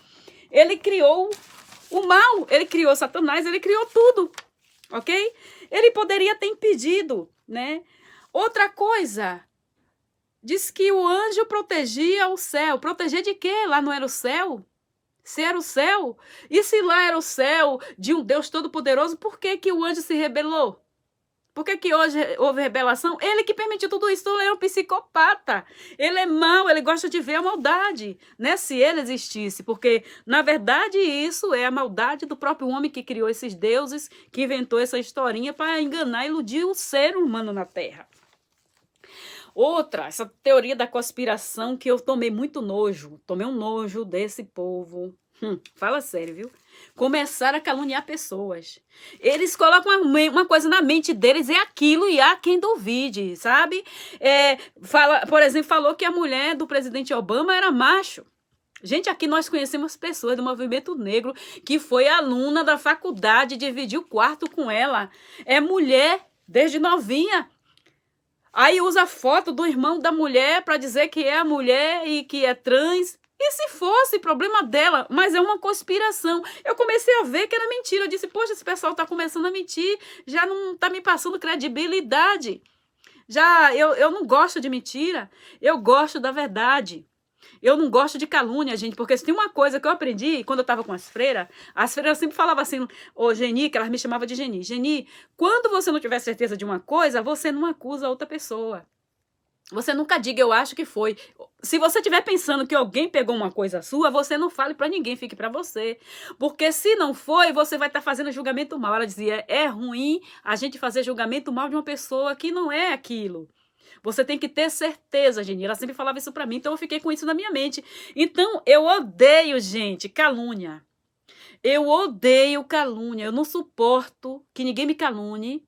Ele criou o mal, ele criou Satanás, ele criou tudo, ok? Ele poderia ter impedido, né? Outra coisa... Diz que o anjo protegia o céu. Proteger de quê? Lá não era o céu? Se era o céu? E se lá era o céu de um Deus todo-poderoso, por que que o anjo se rebelou? Por que que hoje houve rebelação? Ele que permitiu tudo isso. Ele é um psicopata. Ele é mau, ele gosta de ver a maldade, né? Se ele existisse. Porque, na verdade, isso é a maldade do próprio homem que criou esses deuses, que inventou essa historinha para enganar e iludir o ser humano na Terra. Outra, essa teoria da conspiração que eu tomei muito nojo. Tomei um nojo desse povo. Fala sério, viu? Começaram a caluniar pessoas. Eles colocam uma coisa na mente deles, é aquilo e há quem duvide, sabe? Por exemplo, falou que a mulher do presidente Obama era macho. Gente, aqui nós conhecemos pessoas do movimento negro que foi aluna da faculdade, dividiu o quarto com ela. É mulher desde novinha. Aí usa a foto do irmão da mulher para dizer que é a mulher e que é trans. E se fosse, problema dela, mas é uma conspiração. Eu comecei a ver que era mentira. Eu disse, poxa, esse pessoal está começando a mentir, já não está me passando credibilidade. Eu não gosto de mentira, eu gosto da verdade. Eu não gosto de calúnia, gente, porque se tem uma coisa que eu aprendi quando eu estava com as freiras sempre falavam assim, ô Geni, que elas me chamavam de Geni. Geni, quando você não tiver certeza de uma coisa, você não acusa a outra pessoa. Você nunca diga, eu acho que foi. Se você estiver pensando que alguém pegou uma coisa sua, você não fale para ninguém, fique para você. Porque se não foi, você vai estar fazendo julgamento mal. Ela dizia, é ruim a gente fazer julgamento mal de uma pessoa que não é aquilo. Você tem que ter certeza, Geni. Ela sempre falava isso para mim, então eu fiquei com isso na minha mente. Então, eu odeio, gente, calúnia. Eu odeio calúnia. Eu não suporto que ninguém me calunie.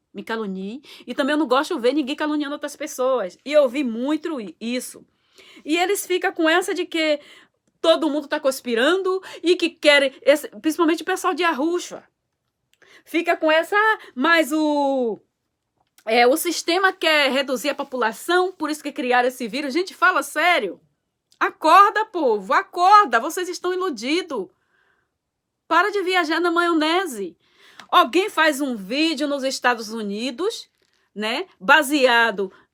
E também eu não gosto de ver ninguém caluniando outras pessoas. E eu vi muito isso. E eles ficam com essa de que todo mundo está conspirando e que querem, principalmente o pessoal de Arusha. Fica com essa, mas o sistema quer reduzir a população, por isso que criaram esse vírus. Gente, fala sério. Acorda, povo, acorda. Vocês estão iludidos. Para de viajar na maionese. Alguém faz um vídeo nos Estados Unidos, né?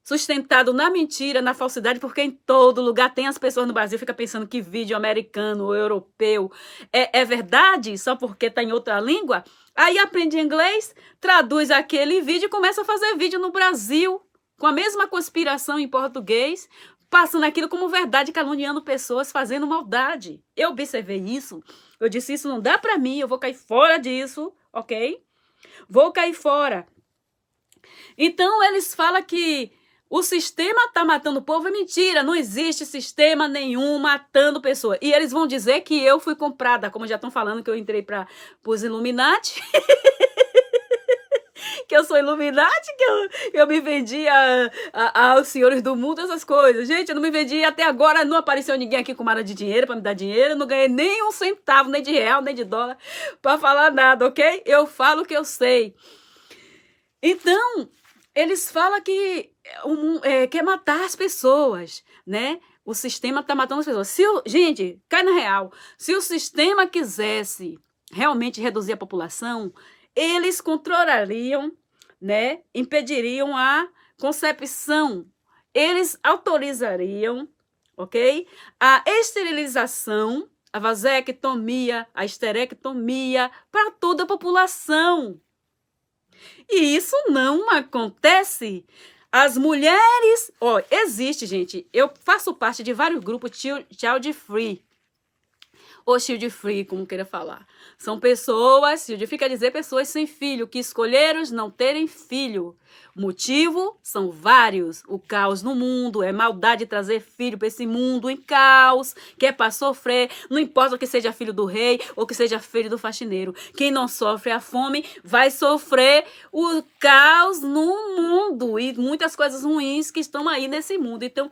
Sustentado na mentira, na falsidade, porque em todo lugar tem as pessoas no Brasil que ficam pensando que vídeo americano ou europeu é verdade, só porque está em outra língua. Aí aprende inglês, traduz aquele vídeo e começa a fazer vídeo no Brasil, com a mesma conspiração em português, passando aquilo como verdade, caluniando pessoas, fazendo maldade. Eu observei isso, eu disse, isso não dá para mim, eu vou cair fora disso, ok? Vou cair fora. Então, eles falam que o sistema está matando o povo, é mentira, não existe sistema nenhum matando pessoas. E eles vão dizer que eu fui comprada, como já estão falando que eu entrei para os Illuminati. Que eu sou Illuminati, que eu me vendi aos senhores do mundo, essas coisas. Gente, eu não me vendi até agora, não apareceu ninguém aqui com mara de dinheiro para me dar dinheiro, não ganhei nem um centavo, nem de real, nem de dólar, para falar nada, ok? Eu falo o que eu sei. Então, eles falam que quer matar as pessoas, né? O sistema está matando as pessoas. Gente, cai na real. Se o sistema quisesse realmente reduzir a população, eles controlariam, né? Impediriam a concepção. Eles autorizariam, ok? A esterilização, a vasectomia, a esterectomia para toda a população. E isso não acontece. As mulheres... existe, gente. Eu faço parte de vários grupos child free. Ou shield free, como queira falar. São pessoas, shield free quer dizer pessoas sem filho, que escolheram não terem filho. O motivo são vários. O caos no mundo, é maldade trazer filho para esse mundo em caos, que é para sofrer. Não importa que seja filho do rei ou que seja filho do faxineiro. Quem não sofre a fome vai sofrer o caos no mundo e muitas coisas ruins que estão aí nesse mundo. Então,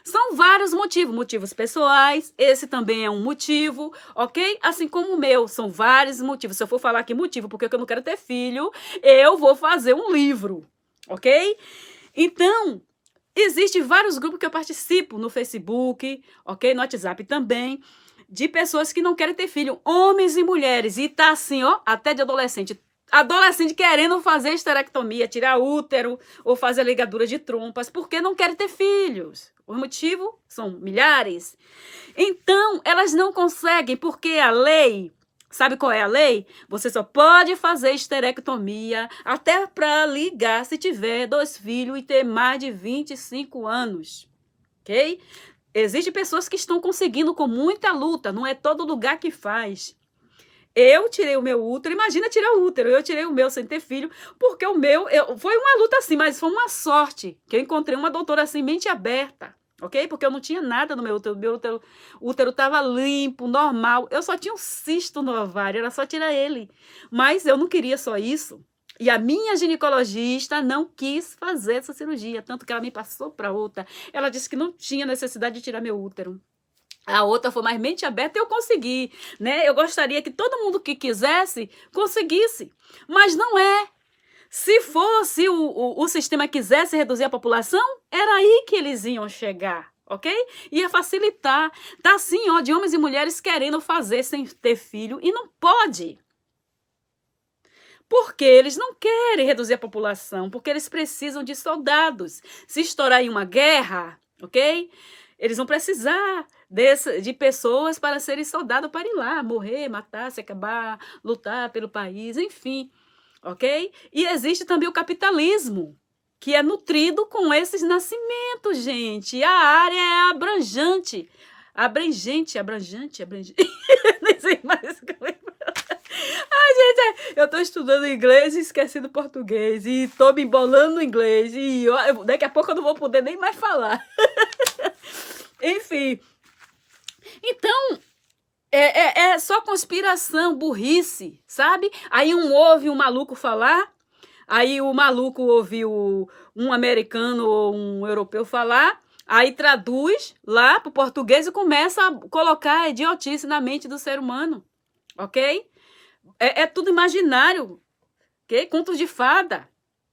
são vários motivos pessoais, esse também é um motivo, ok? Assim como o meu, são vários motivos. Se eu for falar aqui motivo porque eu não quero ter filho, eu vou fazer um livro, ok? Então, existem vários grupos que eu participo no Facebook, ok? No WhatsApp também, de pessoas que não querem ter filho, homens e mulheres, e tá assim, até de adolescente querendo fazer esterectomia, tirar útero ou fazer ligadura de trompas, porque não querem ter filhos. O motivo são milhares. Então, elas não conseguem, porque a lei, sabe qual é a lei? Você só pode fazer esterectomia até para ligar se tiver 2 filhos e ter mais de 25 anos, ok? Existem pessoas que estão conseguindo com muita luta, não é todo lugar que faz. Eu tirei o meu útero, imagina tirar o útero, eu tirei o meu sem ter filho, porque o meu, foi uma luta assim, mas foi uma sorte, que eu encontrei uma doutora assim, mente aberta, ok? Porque eu não tinha nada no meu útero estava limpo, normal, eu só tinha um cisto no ovário, era só tirar ele, mas eu não queria só isso, e a minha ginecologista não quis fazer essa cirurgia, tanto que ela me passou para outra, ela disse que não tinha necessidade de tirar meu útero. A outra foi mais mente aberta e eu consegui, né? Eu gostaria que todo mundo que quisesse, conseguisse. Mas não é. Se fosse o sistema quisesse reduzir a população, era aí que eles iam chegar, ok? Ia facilitar. Tá assim, de homens e mulheres querendo fazer sem ter filho e não pode. Porque eles não querem reduzir a população, porque eles precisam de soldados. Se estourar em uma guerra, ok? Eles vão precisar de pessoas para serem soldados para ir lá, morrer, matar, se acabar, lutar pelo país, enfim, ok? E existe também o capitalismo, que é nutrido com esses nascimentos, gente. A área é abrangente. Nem sei mais como é. Ai, gente, eu tô estudando inglês e esqueci do português, e tô me embolando no inglês, e daqui a pouco eu não vou poder nem mais falar. Enfim, então, é só conspiração, burrice, sabe? Aí ouve um maluco falar, aí o maluco ouviu um americano ou um europeu falar, aí traduz lá para o português e começa a colocar idiotice na mente do ser humano, ok? É tudo imaginário, ok? Conto de fada,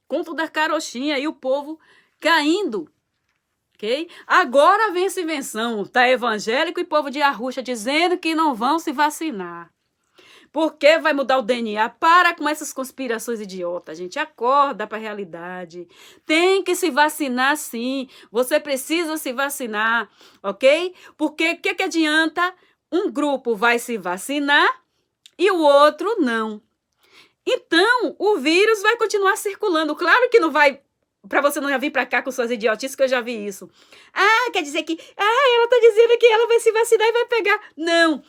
conto da carochinha e o povo caindo. Okay? Agora vem essa invenção, tá evangélico e povo de arrucha dizendo que não vão se vacinar. Porque vai mudar o DNA? Para com essas conspirações idiotas, gente. Acorda para a realidade. Tem que se vacinar, sim. Você precisa se vacinar, ok? Porque o que adianta? Um grupo vai se vacinar e o outro não. Então, o vírus vai continuar circulando. Claro que não vai... Para você não vir para cá com suas idiotices, que eu já vi isso. Quer dizer que... ela está dizendo que ela vai se vacinar e vai pegar. Não.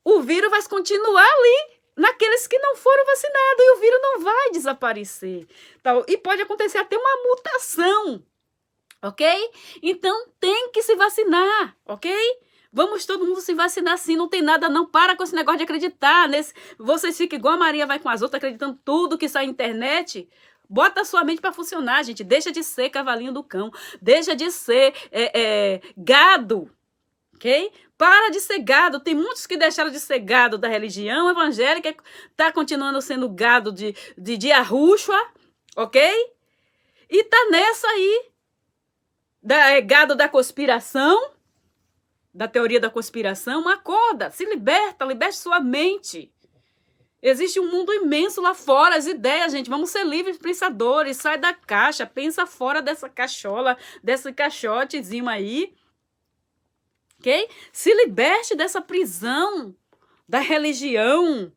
O vírus vai continuar ali, naqueles que não foram vacinados. E o vírus não vai desaparecer. Tá? E pode acontecer até uma mutação. Ok? Então, tem que se vacinar. Ok? Vamos todo mundo se vacinar sim, não tem nada não. Para com esse negócio de acreditar. Vocês ficam igual a Maria vai com as outras, acreditando tudo que sai na internet. Bota a sua mente para funcionar, gente. Deixa de ser cavalinho do cão. Deixa de ser gado. Ok? Para de ser gado. Tem muitos que deixaram de ser gado da religião evangélica, tá continuando sendo gado de arruxo, ok? E tá nessa aí, gado da conspiração, da teoria da conspiração. Acorda, se liberta, liberte sua mente. Existe um mundo imenso lá fora, as ideias, gente. Vamos ser livres pensadores, sai da caixa, pensa fora dessa cachola, desse caixotezinho aí. Ok? Se liberte dessa prisão da religião.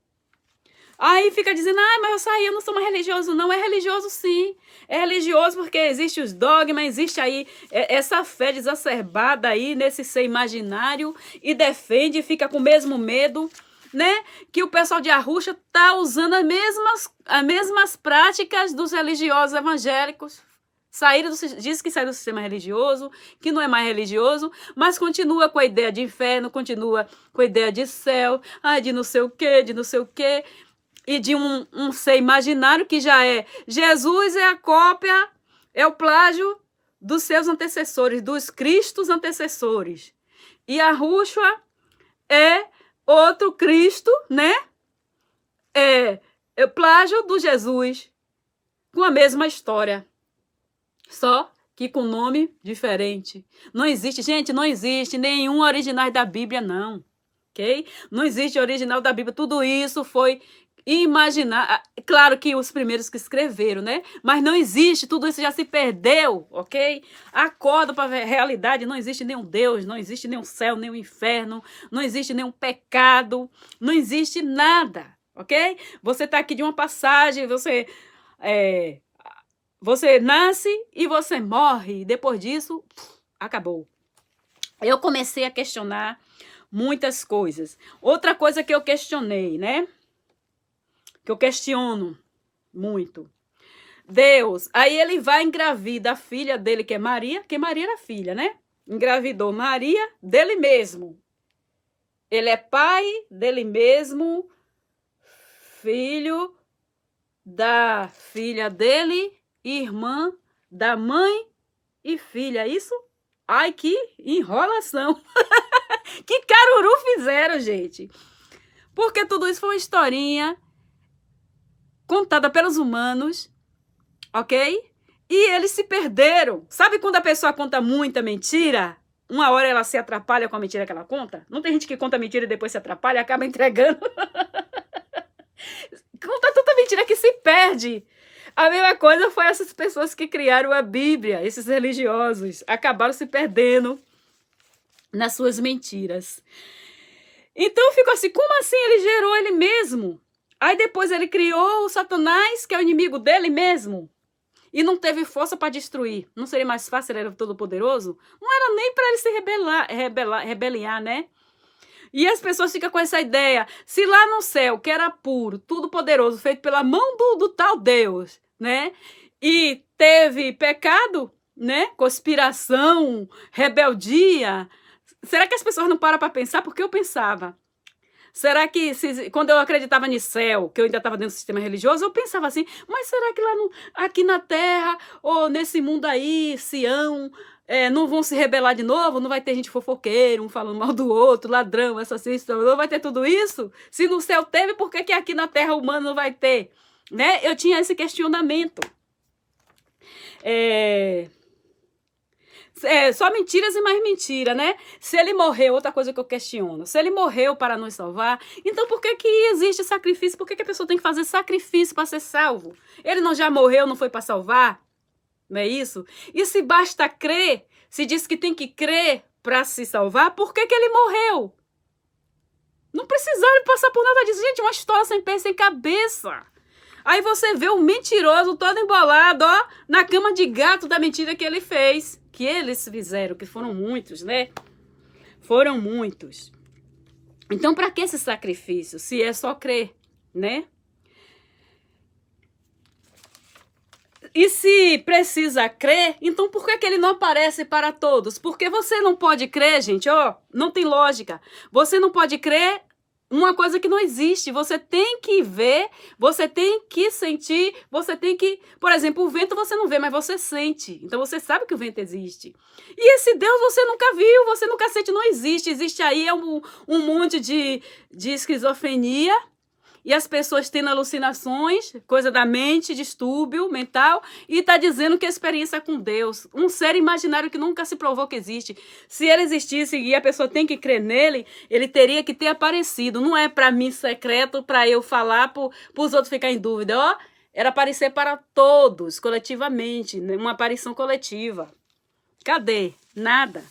Aí fica dizendo, mas eu saí, eu não sou mais religioso. Não, é religioso sim. É religioso porque existe os dogmas, existe aí essa fé exacerbada aí nesse ser imaginário e defende, fica com o mesmo medo, né? Que o pessoal de Arruxa tá usando as mesmas práticas dos religiosos evangélicos. Diz que saiu do sistema religioso, que não é mais religioso, mas continua com a ideia de inferno, continua com a ideia de céu, de não sei o quê, e de um ser imaginário que já é. Jesus é a cópia, é o plágio dos seus antecessores, dos Cristos antecessores. E a Rúshua é outro Cristo, né? É o plágio do Jesus, com a mesma história. Só que com nome diferente. Não existe, gente, não existe nenhum original da Bíblia, não. Ok? Não existe original da Bíblia. Tudo isso foi imaginar. Claro que os primeiros que escreveram, né? Mas não existe, tudo isso já se perdeu, ok? Acorda para a realidade. Não existe nenhum Deus, não existe nenhum céu, nenhum inferno, não existe nenhum pecado, não existe nada, ok? Você está aqui de uma passagem, você nasce e você morre. Depois disso, acabou. Eu comecei a questionar muitas coisas. Outra coisa que eu questionei, né? Que eu questiono muito. Deus, aí ele vai engravida a filha dele, que é Maria, que Maria era filha, né? Engravidou Maria dele mesmo. Ele é pai dele mesmo, filho da filha dele, irmã da mãe e filha, isso? Ai, que enrolação! Que caruru fizeram, gente! Porque tudo isso foi uma historinha contada pelos humanos, ok? E eles se perderam. Sabe quando a pessoa conta muita mentira? Uma hora ela se atrapalha com a mentira que ela conta? Não tem gente que conta mentira e depois se atrapalha e acaba entregando? Conta tanta mentira que se perde. A mesma coisa foi essas pessoas que criaram a Bíblia, esses religiosos, acabaram se perdendo nas suas mentiras. Então eu fico assim, como assim ele gerou ele mesmo? Aí depois ele criou o Satanás, que é o inimigo dele mesmo, e não teve força para destruir. Não seria mais fácil, ele era todo poderoso? Não era nem para ele se rebeliar, né? E as pessoas ficam com essa ideia, se lá no céu, que era puro, tudo poderoso, feito pela mão do tal Deus, né? E teve pecado, né? Conspiração, rebeldia. Será que as pessoas não param para pensar? Porque eu pensava. Será que, quando eu acreditava no céu, que eu ainda estava dentro do sistema religioso, eu pensava assim, mas será que aqui na Terra, ou nesse mundo aí, Sião, não vão se rebelar de novo? Não vai ter gente fofoqueira, um falando mal do outro, ladrão, assassino, não vai ter tudo isso? Se no céu teve, por que aqui na Terra humana não vai ter? Né? Eu tinha esse questionamento. Só mentiras e mais mentira, né? Se ele morreu, outra coisa que eu questiono, se ele morreu para nos salvar, então por que existe sacrifício? Por que a pessoa tem que fazer sacrifício para ser salvo? Ele não já morreu, não foi para salvar? Não é isso? E se basta crer, se diz que tem que crer para se salvar, por que ele morreu? Não precisaram passar por nada disso. Gente, uma história sem pé, sem cabeça. Aí você vê o mentiroso todo embolado, ó, na cama de gato da mentira que ele fez. Que eles fizeram, que foram muitos, né? Foram muitos. Então, para que esse sacrifício? Se é só crer, né? E se precisa crer, então por que ele não aparece para todos? Porque você não pode crer, gente, ó, não tem lógica. Você não pode crer uma coisa que não existe. Você tem que ver, você tem que sentir, você tem que... Por exemplo, o vento você não vê, mas você sente. Então você sabe que o vento existe. E esse Deus você nunca viu, você nunca sente, não existe. Existe aí um monte de esquizofrenia. E as pessoas tendo alucinações, coisa da mente, distúrbio mental, e está dizendo que a experiência é com Deus, um ser imaginário que nunca se provou que existe. Se ele existisse e a pessoa tem que crer nele, ele teria que ter aparecido. Não é para mim secreto, para eu falar, para os outros ficarem em dúvida. Ó, era aparecer para todos, coletivamente, né? Uma aparição coletiva. Cadê? Nada.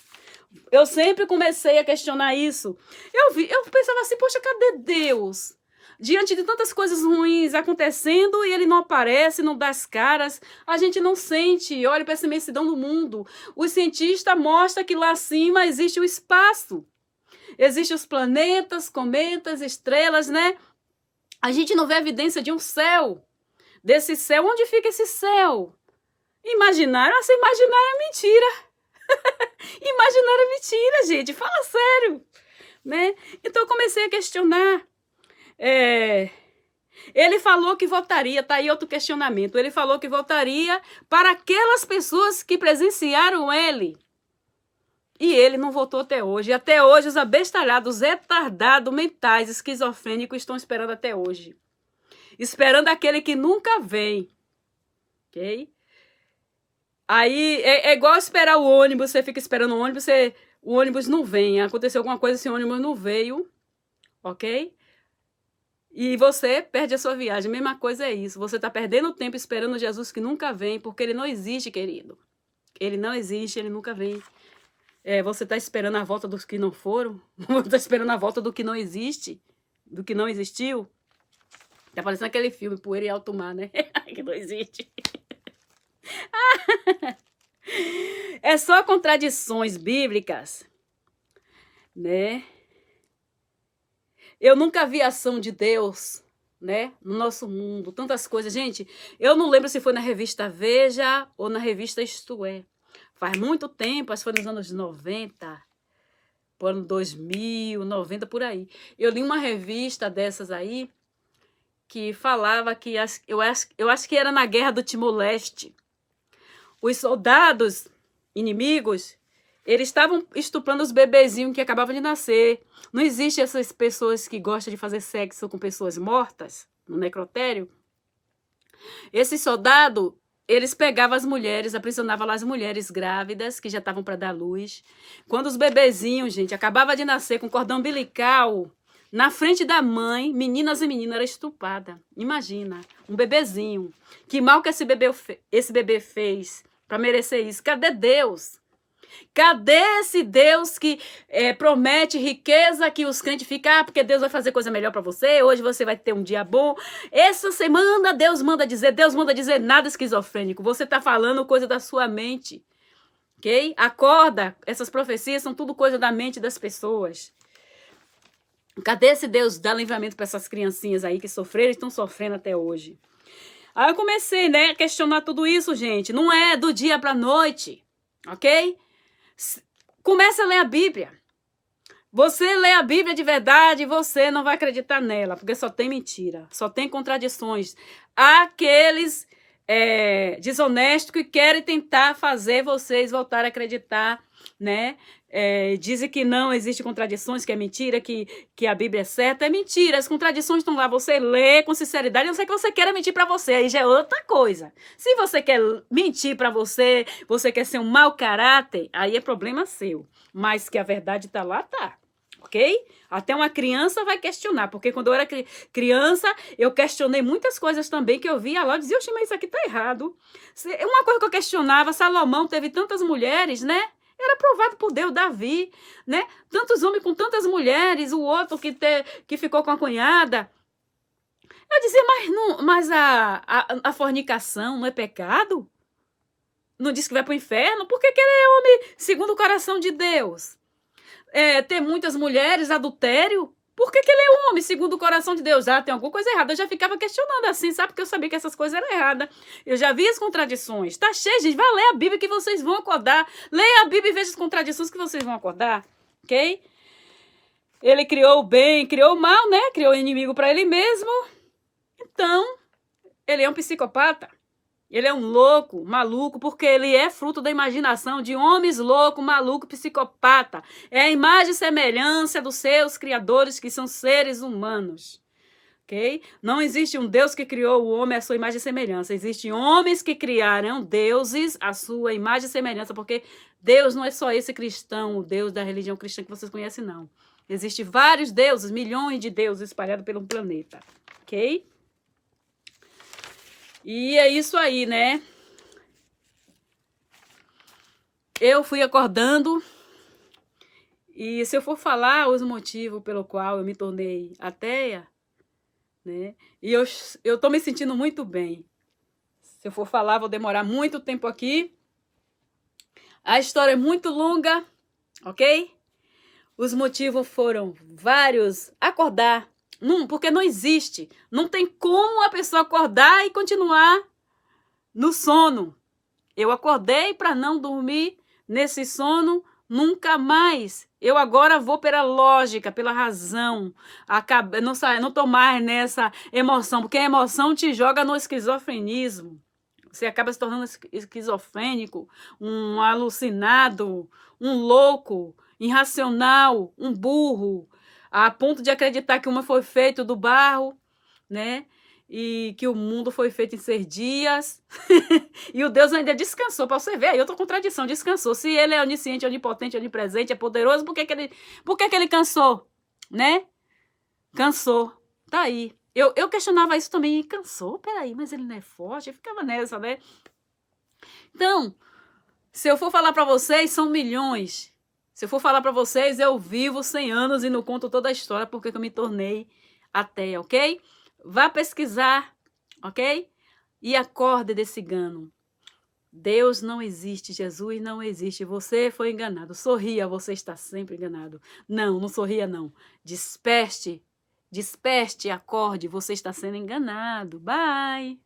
Eu sempre comecei a questionar isso. Eu pensava assim, poxa, cadê Deus? Diante de tantas coisas ruins acontecendo e ele não aparece, não dá as caras, a gente não sente, olha para essa imensidão do mundo. Os cientistas mostram que lá acima existe o espaço, existem os planetas, cometas, estrelas, né? A gente não vê evidência de um céu, desse céu. Onde fica esse céu? Imaginário? Essa imaginário é mentira. Imaginário é mentira, gente, fala sério, né? Então eu comecei a questionar. Ele falou que votaria, tá aí outro questionamento, ele falou que votaria para aquelas pessoas que presenciaram ele. E ele não votou até hoje. E até hoje os abestalhados, retardados, mentais, esquizofrênicos estão esperando até hoje. Esperando aquele que nunca vem. Ok? Aí é igual esperar o ônibus, você fica esperando o ônibus, o ônibus não vem. Aconteceu alguma coisa, esse ônibus não veio. Ok? E você perde a sua viagem. A mesma coisa é isso. Você está perdendo tempo esperando Jesus que nunca vem, porque ele não existe, querido. Ele não existe, ele nunca vem. Você está esperando a volta dos que não foram? Você está esperando a volta do que não existe? Do que não existiu? Tá parecendo aquele filme, Poeira e Alto Mar, né? Que não existe. É só contradições bíblicas, né? Eu nunca vi a ação de Deus, né, no nosso mundo, tantas coisas. Gente, eu não lembro se foi na revista Veja ou na revista Isto É. Faz muito tempo, acho que foi nos anos 90, por ano 2000, 90, por aí. Eu li uma revista dessas aí que falava que, eu acho que era na Guerra do Timor-Leste, os soldados inimigos, eles estavam estuprando os bebezinhos que acabavam de nascer. Não existe essas pessoas que gostam de fazer sexo com pessoas mortas no necrotério. Esses soldados, eles pegavam as mulheres, aprisionavam lá as mulheres grávidas que já estavam para dar luz. Quando os bebezinhos, gente, acabavam de nascer com cordão umbilical, na frente da mãe, meninas e meninas, era estuprada. Imagina, um bebezinho. Que mal que esse bebê fez para merecer isso? Cadê Deus? Cadê esse Deus que promete riqueza, que os crentes ficam, porque Deus vai fazer coisa melhor para você, hoje você vai ter um dia bom. Essa semana Deus manda dizer nada, esquizofrênico. Você está falando coisa da sua mente, ok? Acorda, essas profecias são tudo coisa da mente das pessoas. Cadê esse Deus dar livramento para essas criancinhas aí que sofreram e estão sofrendo até hoje? Aí eu comecei, né, a questionar tudo isso, gente. Não é do dia para a noite, ok? Comece a ler a Bíblia. Você lê a Bíblia de verdade, você não vai acreditar nela, porque só tem mentira, só tem contradições. Há aqueles desonestos que querem tentar fazer vocês voltarem a acreditar, né? Dizem que não existe contradições, que é mentira, que a Bíblia é certa. É mentira, as contradições estão lá. Você lê com sinceridade, não sei que você queira mentir para você, aí já é outra coisa. Se você quer mentir para você, você quer ser um mau caráter, aí é problema seu. Mas que a verdade está lá, tá. Ok? Até uma criança vai questionar, porque quando eu era criança, eu questionei muitas coisas também que eu via lá, eu dizia, mas isso aqui tá errado. Uma coisa que eu questionava, Salomão teve tantas mulheres, né? Era provado por Deus, Davi, né? Tantos homens com tantas mulheres, o outro que ficou com a cunhada. Eu dizia, mas a fornicação não é pecado? Não diz que vai para o inferno? Por que ele é homem segundo o coração de Deus? Ter muitas mulheres, adultério? Por que ele é um homem segundo o coração de Deus? Ah, tem alguma coisa errada. Eu já ficava questionando assim, sabe? Porque eu sabia que essas coisas eram erradas. Eu já vi as contradições. Tá cheio, gente. Vai ler a Bíblia que vocês vão acordar. Leia a Bíblia e veja as contradições que vocês vão acordar. Ok? Ele criou o bem, criou o mal, né? Criou o inimigo para ele mesmo. Então, ele é um psicopata. Ele é um louco, maluco, porque ele é fruto da imaginação de homens loucos, maluco, psicopata. É a imagem e semelhança dos seus criadores, que são seres humanos. Ok? Não existe um Deus que criou o homem à sua imagem e semelhança. Existem homens que criaram deuses à sua imagem e semelhança, porque Deus não é só esse cristão, o Deus da religião cristã que vocês conhecem, não. Existem vários deuses, milhões de deuses espalhados pelo planeta. Ok? E é isso aí, né? Eu fui acordando e se eu for falar os motivos pelo qual eu me tornei ateia, né? E eu tô me sentindo muito bem. Se eu for falar, vou demorar muito tempo aqui. A história é muito longa, ok? Os motivos foram vários. Acordar. Porque não existe. Não tem como a pessoa acordar e continuar no sono. Eu acordei para não dormir nesse sono nunca mais. Eu agora vou pela lógica, pela razão. Não tô mais nessa emoção, porque a emoção te joga no esquizofrenismo. Você acaba se tornando esquizofrênico, um alucinado, um louco, irracional, um burro, a ponto de acreditar que uma foi feito do barro, né? E que o mundo foi feito em 6 dias. E o Deus ainda descansou, para você ver aí outra contradição, descansou. Se ele é onisciente, onipotente, onipresente, é poderoso, por que ele cansou? Né? Cansou. Tá aí. Eu questionava isso também, cansou? Peraí, mas ele não é forte? Eu ficava nessa, né? Então, se eu for falar para vocês, são milhões. Se eu for falar para vocês, eu vivo 100 anos e não conto toda a história porque eu me tornei ateia, ok? Vá pesquisar, ok? E acorde desse engano. Deus não existe, Jesus não existe, você foi enganado. Sorria, você está sempre enganado. Não sorria não. Desperte, acorde, você está sendo enganado. Bye!